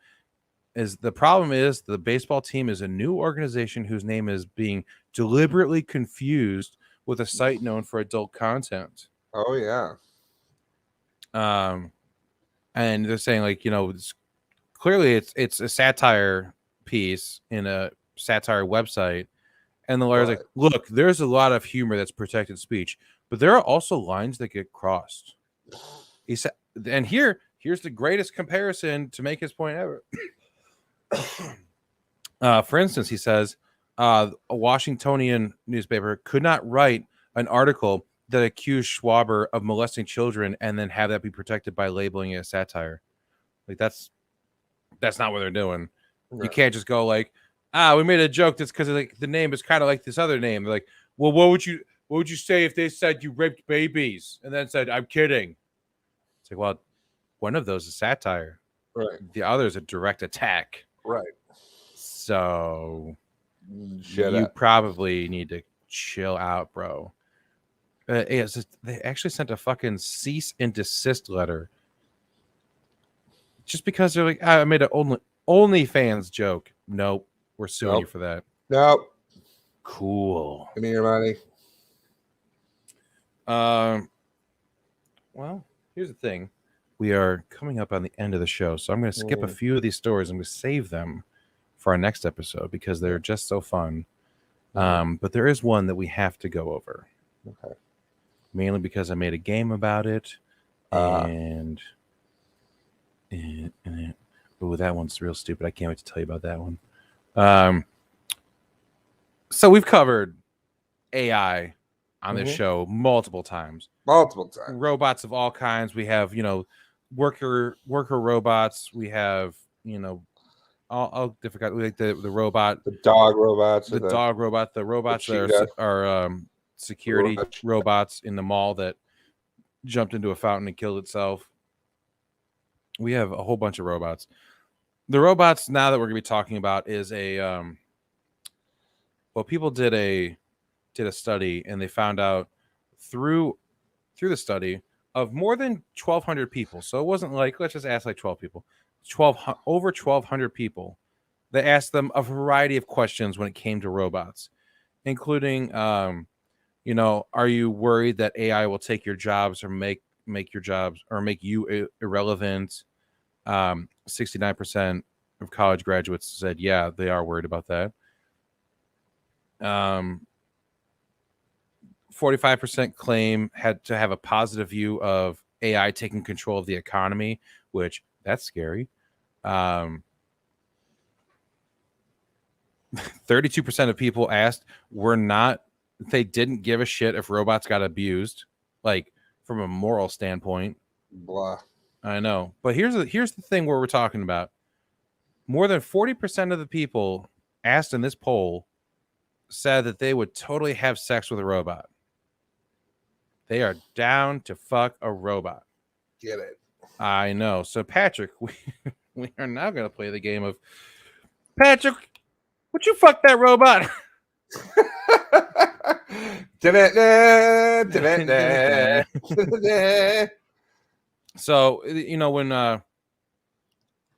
Speaker 3: is the problem is the baseball team is a new organization whose name is being deliberately confused with a site known for adult content.
Speaker 1: Oh yeah.
Speaker 3: And they're saying like, clearly it's a satire piece in a satire website. And the lawyer's like, look, there's a lot of humor that's protected speech, but there are also lines that get crossed. He said, and here's the greatest comparison to make his point ever. For instance, he says, a Washingtonian newspaper could not write an article that accused Schwaber of molesting children and then have that be protected by labeling it as satire. Like that's not what they're doing. Right. You can't just go like, we made a joke that's because like the name is kind of like this other name. They're like, well, what would you say if they said you raped babies and then said I'm kidding? It's like, well, one of those is satire.
Speaker 1: Right.
Speaker 3: The other is a direct attack.
Speaker 1: Right.
Speaker 3: So you probably need to chill out, bro. They actually sent a fucking cease and desist letter just because they're like, I made an OnlyFans joke. Nope, we're suing you for that.
Speaker 1: Nope.
Speaker 3: Cool.
Speaker 1: Give me your money.
Speaker 3: Well, Here's the thing. We are coming up on the end of the show, so I'm going to skip a few of these stories and we save them for our next episode because they're just so fun. But there is one that we have to go over.
Speaker 1: Okay.
Speaker 3: Mainly because I made a game about it. And oh, that one's real stupid. I can't wait to tell you about that one. So we've covered AI on this show multiple times. Robots of all kinds. We have, worker robots. We have, all different. Like the robot,
Speaker 1: the dog robots,
Speaker 3: the robots that are security robots in the mall that jumped into a fountain and killed itself. We have a whole bunch of robots. The robots now that we're going to be talking about is people did a study and they found out through the study of more than 1,200 people. So it wasn't like, let's just ask like 12 people. Over 1,200 people. They asked them a variety of questions when it came to robots, including, are you worried that AI will take your jobs or make your jobs or make you irrelevant? 69% of college graduates said, yeah, they are worried about that. 45% claim had to have a positive view of AI taking control of the economy, which that's scary. 32% of people asked they didn't give a shit if robots got abused, like from a moral standpoint.
Speaker 1: Blah.
Speaker 3: I know, but here's the thing where we're talking about. More than 40% of the people asked in this poll said that they would totally have sex with a robot. They are down to fuck a robot.
Speaker 1: Get it.
Speaker 3: I know. So, Patrick, we are now going to play the game of Patrick, would you fuck that robot? So,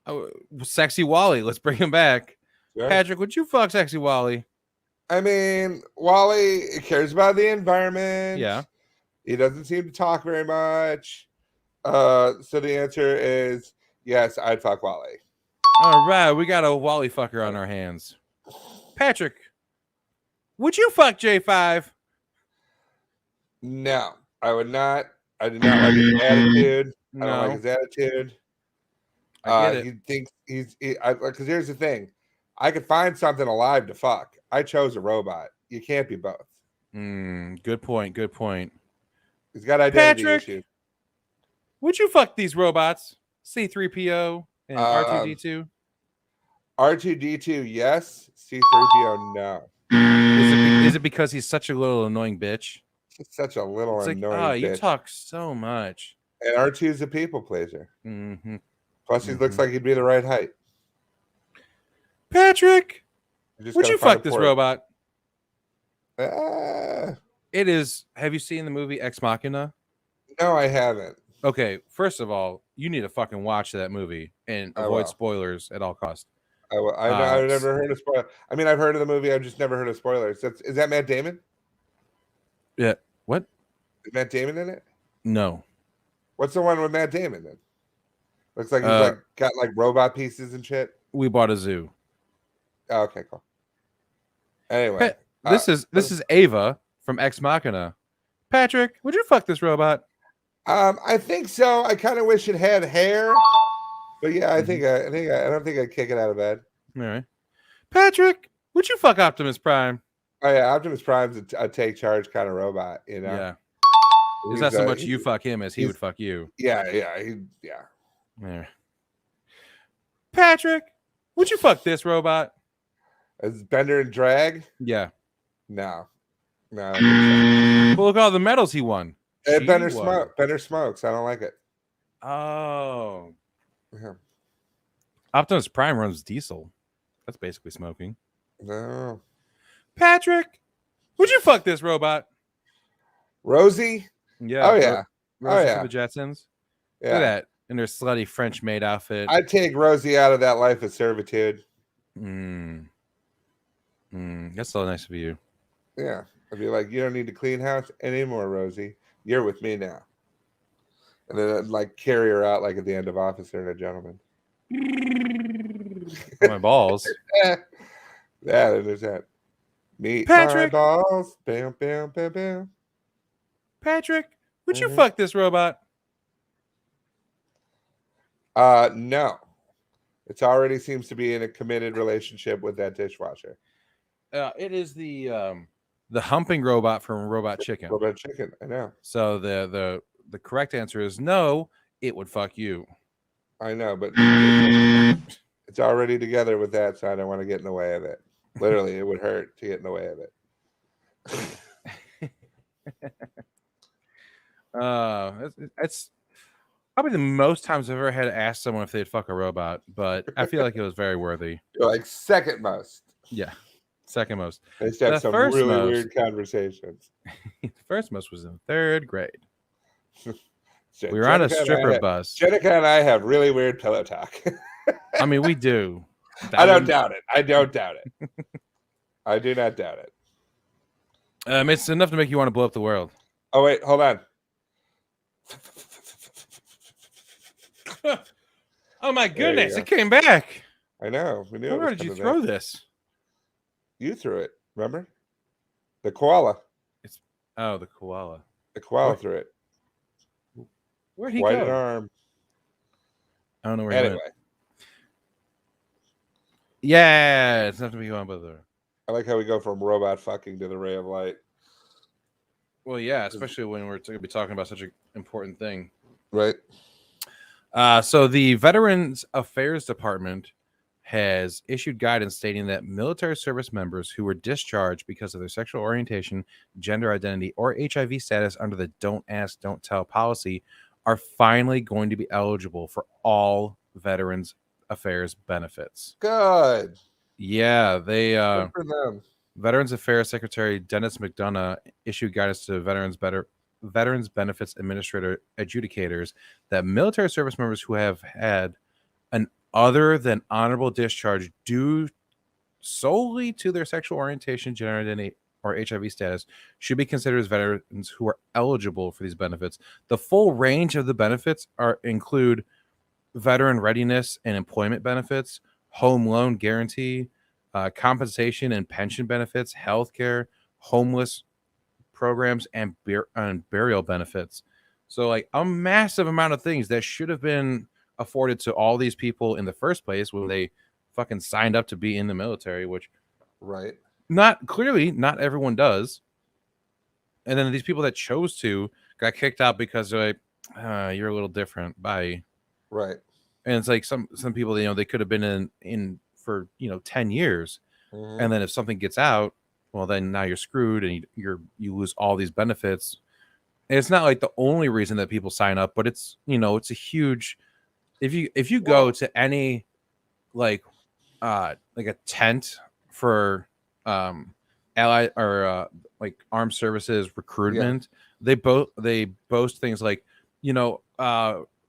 Speaker 3: when Sexy Wally, let's bring him back. Sure. Patrick, would you fuck Sexy Wally?
Speaker 1: I mean, Wally cares about the environment.
Speaker 3: Yeah.
Speaker 1: He doesn't seem to talk very much. So the answer is yes, I'd fuck Wally.
Speaker 3: All right, we got a Wally fucker on our hands. Patrick, would you fuck J5?
Speaker 1: No, I would not. I do not like his attitude.
Speaker 3: No.
Speaker 1: I don't like his attitude.
Speaker 3: I get it.
Speaker 1: He thinks because here's the thing. I could find something alive to fuck. I chose a robot. You can't be both.
Speaker 3: Good point. Good point.
Speaker 1: He's got identity issues.
Speaker 3: Would you fuck these robots? C3PO and R2D2?
Speaker 1: R2D2, yes. C3PO, no.
Speaker 3: Is it because he's such a little annoying bitch?
Speaker 1: He's such a little annoying bitch.
Speaker 3: You talk so much.
Speaker 1: And R2's a people pleaser.
Speaker 3: Mm-hmm.
Speaker 1: Plus, he looks like he'd be the right height.
Speaker 3: Patrick, would you fuck this robot? It is. Have you seen the movie Ex Machina?
Speaker 1: No, I haven't.
Speaker 3: Okay, first of all, you need to fucking watch that movie and avoid spoilers at all costs.
Speaker 1: I've never heard of spoilers. I mean, I've heard of the movie. I've just never heard of spoilers. Is that Matt Damon?
Speaker 3: Yeah. What?
Speaker 1: Is Matt Damon in it?
Speaker 3: No.
Speaker 1: What's the one with Matt Damon then? Looks like he's got robot pieces and shit.
Speaker 3: We bought a zoo.
Speaker 1: Oh, okay, cool. Anyway,
Speaker 3: this is Ava from Ex Machina. Patrick, would you fuck this robot?
Speaker 1: I think so. I kind of wish it had hair, but yeah, I don't think I'd kick it out of bed.
Speaker 3: All right, Patrick, would you fuck Optimus Prime?
Speaker 1: Oh yeah, Optimus Prime's a take charge kind of robot, you know.
Speaker 3: Yeah. It's not so much you fuck him as he would fuck you.
Speaker 1: Yeah.
Speaker 3: Patrick, would you fuck this robot?
Speaker 1: Is Bender and Drag?
Speaker 3: Yeah.
Speaker 1: No.
Speaker 3: Well, look at all the medals he won.
Speaker 1: Bender smokes. I don't like it.
Speaker 3: Oh.
Speaker 1: Yeah.
Speaker 3: Optimus Prime runs diesel. That's basically smoking.
Speaker 1: No.
Speaker 3: Patrick, would you fuck this robot?
Speaker 1: Rosie?
Speaker 3: Yeah.
Speaker 1: Oh yeah.
Speaker 3: Rosie from the Jetsons. Yeah. Look at that in her slutty French maid outfit.
Speaker 1: I'd take Rosie out of that life of servitude.
Speaker 3: That's so nice of you.
Speaker 1: Yeah. I'd be like, you don't need to clean house anymore, Rosie. You're with me now. And then like carry her out like at the end of Officer and a Gentleman.
Speaker 3: My balls.
Speaker 1: Yeah, there's that. Meet
Speaker 3: Patrick.
Speaker 1: my balls. Bam, bam, bam, bam.
Speaker 3: Patrick, would you fuck this robot?
Speaker 1: No. It already seems to be in a committed relationship with that dishwasher.
Speaker 3: It is the humping robot from Robot Chicken.
Speaker 1: Robot Chicken, I know.
Speaker 3: So the correct answer is no. It would fuck you.
Speaker 1: I know, but it's already together with that, so I don't want to get in the way of it. Literally, it would hurt to get in the way of it.
Speaker 3: It's probably the most times I've ever had to ask someone if they'd fuck a robot, but I feel like it was very worthy.
Speaker 1: You're like second most.
Speaker 3: Yeah, second most.
Speaker 1: I used to have some really weird conversations.
Speaker 3: The first most was in 3rd grade. We were on a stripper bus.
Speaker 1: Jenica and I have really weird pillow talk.
Speaker 3: I mean, we do.
Speaker 1: I don't doubt it. I don't doubt it. I do not doubt it.
Speaker 3: It's enough to make you want to blow up the world.
Speaker 1: Oh, wait. Hold on.
Speaker 3: Oh, my goodness. It came back.
Speaker 1: I know. We knew.
Speaker 3: Where did you throw this?
Speaker 1: You threw it. Remember? The koala.
Speaker 3: The koala.
Speaker 1: The koala threw it.
Speaker 3: Where'd he
Speaker 1: White
Speaker 3: go?
Speaker 1: arm.
Speaker 3: I don't know where
Speaker 1: he
Speaker 3: went. Yeah, it's not to be on, brother.
Speaker 1: I like how we go from robot fucking to the ray of light.
Speaker 3: Well, yeah, especially when we're going to be talking about such an important thing.
Speaker 1: Right.
Speaker 3: So the Veterans Affairs Department has issued guidance stating that military service members who were discharged because of their sexual orientation, gender identity, or HIV status under the Don't Ask, Don't Tell policy are finally going to be eligible for all Veterans Affairs benefits.
Speaker 1: Good.
Speaker 3: Yeah, they
Speaker 1: Good for them.
Speaker 3: Veterans Affairs Secretary Dennis McDonough issued guidance to Veterans Benefits Administrator adjudicators that military service members who have had an other than honorable discharge due solely to their sexual orientation, gender identity, or HIV status should be considered as veterans who are eligible for these benefits. The full range of the benefits include veteran readiness and employment benefits, home loan guarantee, compensation and pension benefits, healthcare, homeless programs, and burial benefits. So, like, a massive amount of things that should have been afforded to all these people in the first place when they fucking signed up to be in the military, which not everyone does. And then these people that chose to got kicked out because they're like, you're a little different. Bye.
Speaker 1: Right.
Speaker 3: And it's like some people, they could have been in for 10 years. Mm-hmm. And then if something gets out, well, then now you're screwed and you lose all these benefits. And it's not like the only reason that people sign up, but it's it's a huge. If you go to any like a tent for allied or like armed services recruitment, they boast things like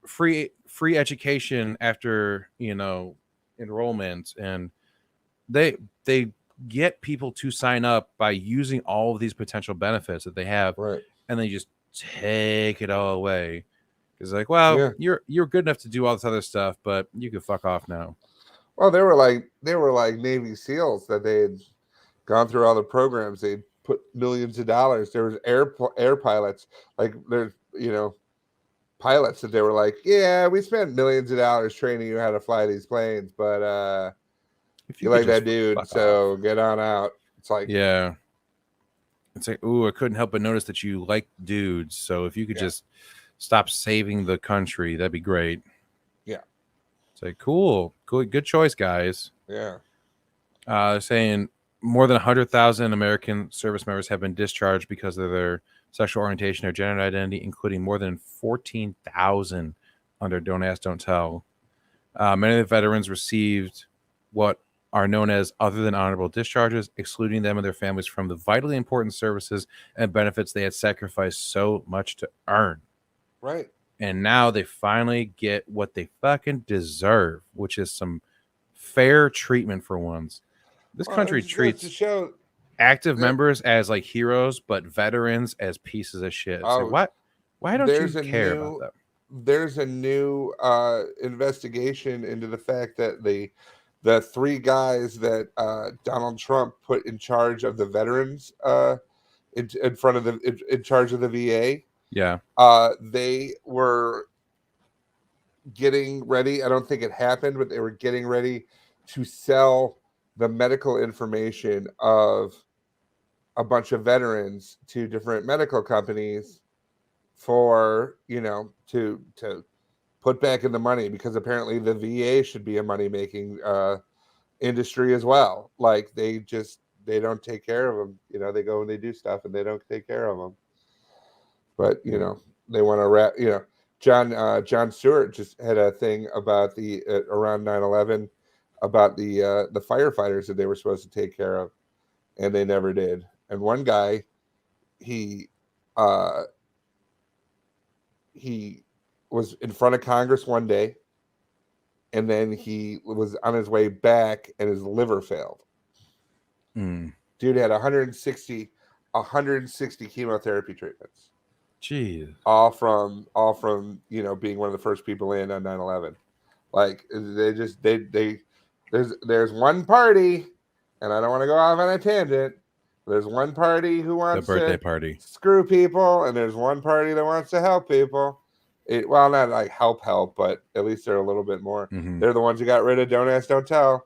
Speaker 3: free education after enrollment, and they get people to sign up by using all of these potential benefits that they have,
Speaker 1: right? And
Speaker 3: they just take it all away. It's like, well, you're good enough to do all this other stuff, but you can fuck off now.
Speaker 1: Well, they were like Navy SEALs that they had gone through all the programs. They put millions of dollars. There was air pilots, like there's pilots that they were like, yeah, we spent millions of dollars training you how to fly these planes, but if you like that dude, so get on out. It's like,
Speaker 3: yeah, it's like, ooh, I couldn't help but notice that you like dudes. So if you could just stop saving the country, that'd be great.
Speaker 1: Yeah.
Speaker 3: It's like, cool, good choice, guys.
Speaker 1: Yeah.
Speaker 3: Saying more than 100,000 American service members have been discharged because of their sexual orientation or gender identity, including more than 14,000 under Don't Ask, Don't Tell. Many of the veterans received what are known as other than honorable discharges, excluding them and their families from the vitally important services and benefits they had sacrificed so much to earn.
Speaker 1: Right.
Speaker 3: And now they finally get what they fucking deserve, which is some fair treatment for once. This country treats active members as like heroes, but veterans as pieces of shit. So why don't you care about that?
Speaker 1: there's a new investigation into the fact that the 3 guys that Donald Trump put in charge of the veterans in front of in charge of the VA.
Speaker 3: Yeah.
Speaker 1: They were getting ready. I don't think it happened, but they were getting ready to sell the medical information of a bunch of veterans to different medical companies for, to put back in the money, because apparently the VA should be a money-making industry as well. Like they don't take care of them. They go and they do stuff and they don't take care of them. But, they want to wrap, John Stewart just had a thing about around 9/11 about the firefighters that they were supposed to take care of, and they never did. And one guy, he was in front of Congress one day, and then he was on his way back and his liver failed. Dude had 160 chemotherapy treatments.
Speaker 3: Jeez.
Speaker 1: All from being one of the first people in on 9/11. Like there's one party, and I don't want to go off on a tangent. There's one party who wants
Speaker 3: the birthday party
Speaker 1: screw people, and there's one party that wants to help people. Well, not like help, but at least they're a little bit more.
Speaker 3: Mm-hmm.
Speaker 1: They're the ones who got rid of Don't Ask, Don't Tell.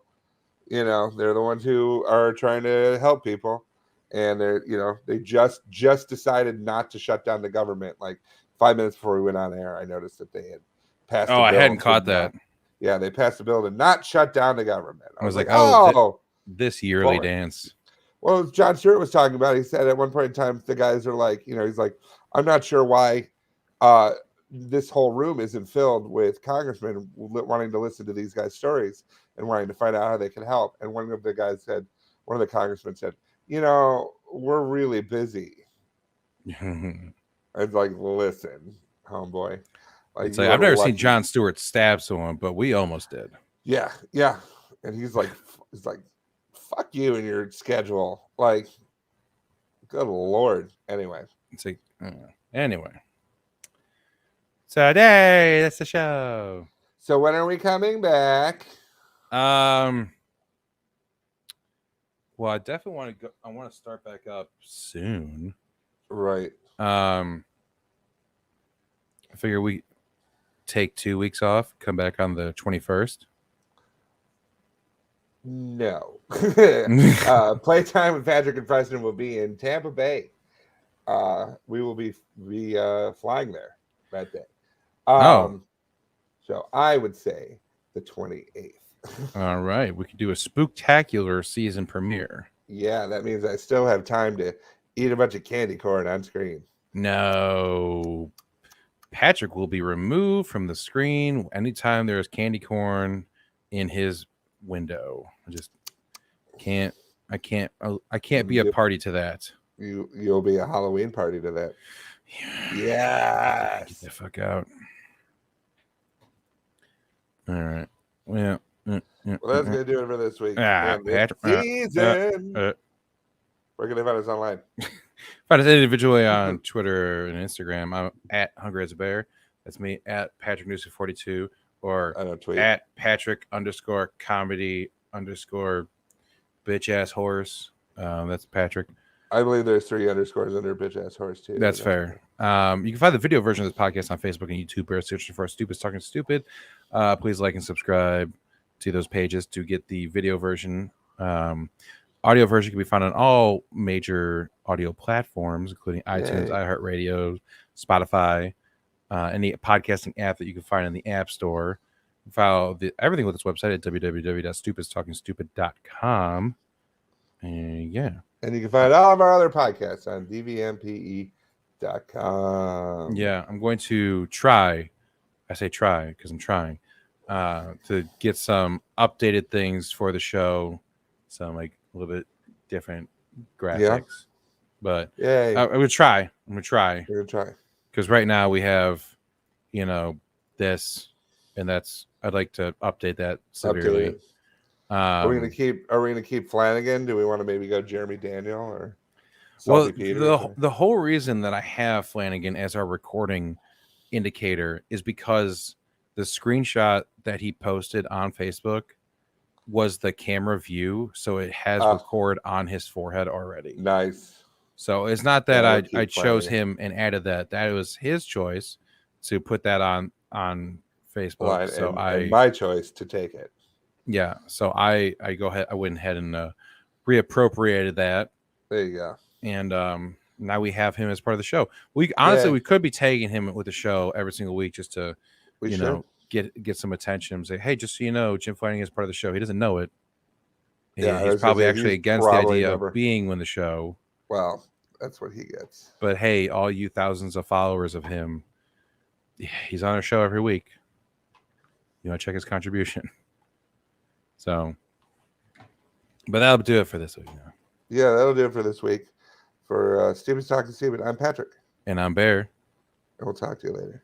Speaker 1: They're the ones who are trying to help people. And they just decided not to shut down the government. Like 5 minutes before we went on air, I noticed that they had passed.
Speaker 3: Oh, I hadn't caught that.
Speaker 1: Yeah, they passed a bill to not shut down the government.
Speaker 3: I was like, oh, this yearly dance.
Speaker 1: Well, John Stewart was talking about. He said at one point in time, the guys are like, he's like, I'm not sure why this whole room isn't filled with congressmen wanting to listen to these guys' stories and wanting to find out how they can help. And one of the congressmen said, we're really busy. I was like, listen, homeboy.
Speaker 3: Like, I've never seen John Stewart stab someone, but we almost did.
Speaker 1: Yeah. And he's like, fuck you and your schedule. Like, good Lord. Anyway.
Speaker 3: It's like, anyway. So today, that's the show.
Speaker 1: So when are we coming back?
Speaker 3: Well, I definitely want to go. I want to start back up soon.
Speaker 1: Right.
Speaker 3: I figure we take 2 weeks off, come back on the 21st.
Speaker 1: No. Playtime with Patrick and Preston will be in Tampa Bay. We will be flying there that day. So I would say the 28th.
Speaker 3: All right. We could do a spooktacular season premiere.
Speaker 1: Yeah, that means I still have time to eat a bunch of candy corn on screen.
Speaker 3: No. Patrick will be removed from the screen anytime there is candy corn in his window. I can't be a party to that.
Speaker 1: You'll be a Halloween party to that. Yeah.
Speaker 3: Get the fuck out. All right. Well,
Speaker 1: that's gonna do it for this week.
Speaker 3: Patrick,
Speaker 1: season. Where can they find us online?
Speaker 3: Find us individually on Twitter and Instagram. I'm at Hungry as a Bear. That's me at Patrick Newsom 42 or at Patrick _comedy _ bitch ass horse. That's Patrick.
Speaker 1: I believe there's 3 underscores under bitch ass horse too.
Speaker 3: That's fair. You can find the video version of this podcast on Facebook and YouTube. Or search for Stupid Talking Stupid. Please like and subscribe to those pages to get the video version. Audio version can be found on all major audio platforms, including iTunes, iHeartRadio, Spotify, any podcasting app that you can find in the App Store. Follow everything with this website at www.stupidtalkingstupid.com. And yeah.
Speaker 1: And you can find all of our other podcasts on dvmpe.com.
Speaker 3: Yeah, I'm going to try. I say try because I'm trying to get some updated things for the show. Some like a little bit different graphics. But I'm going to try. You're going
Speaker 1: to try.
Speaker 3: Because right now we have, this, and that's, I'd like to update that severely.
Speaker 1: Are we gonna keep Flanagan? Do we want to maybe go Jeremy Daniel or
Speaker 3: Salty Peter? The whole reason that I have Flanagan as our recording indicator is because the screenshot that he posted on Facebook was the camera view, so it has record on his forehead already.
Speaker 1: Nice.
Speaker 3: So it's not that I chose him and added that. That was his choice to put that on Facebook. So
Speaker 1: and my choice to take it.
Speaker 3: Yeah. So I went ahead and reappropriated that.
Speaker 1: There you go.
Speaker 3: And now we have him as part of the show. We could be tagging him with the show every single week just to get some attention and say, hey, just so you know, Jim Fighting is part of the show. He doesn't know it. Yeah, he's probably against the idea of being in the show.
Speaker 1: Well, that's what he gets.
Speaker 3: But hey, all you thousands of followers of him, he's on our show every week. You know, check his contribution. So, but that'll do it for this week.
Speaker 1: Yeah, that'll do it for this week. For Stephen's Talking Stephen, I'm Patrick.
Speaker 3: And I'm Bear.
Speaker 1: And we'll talk to you later.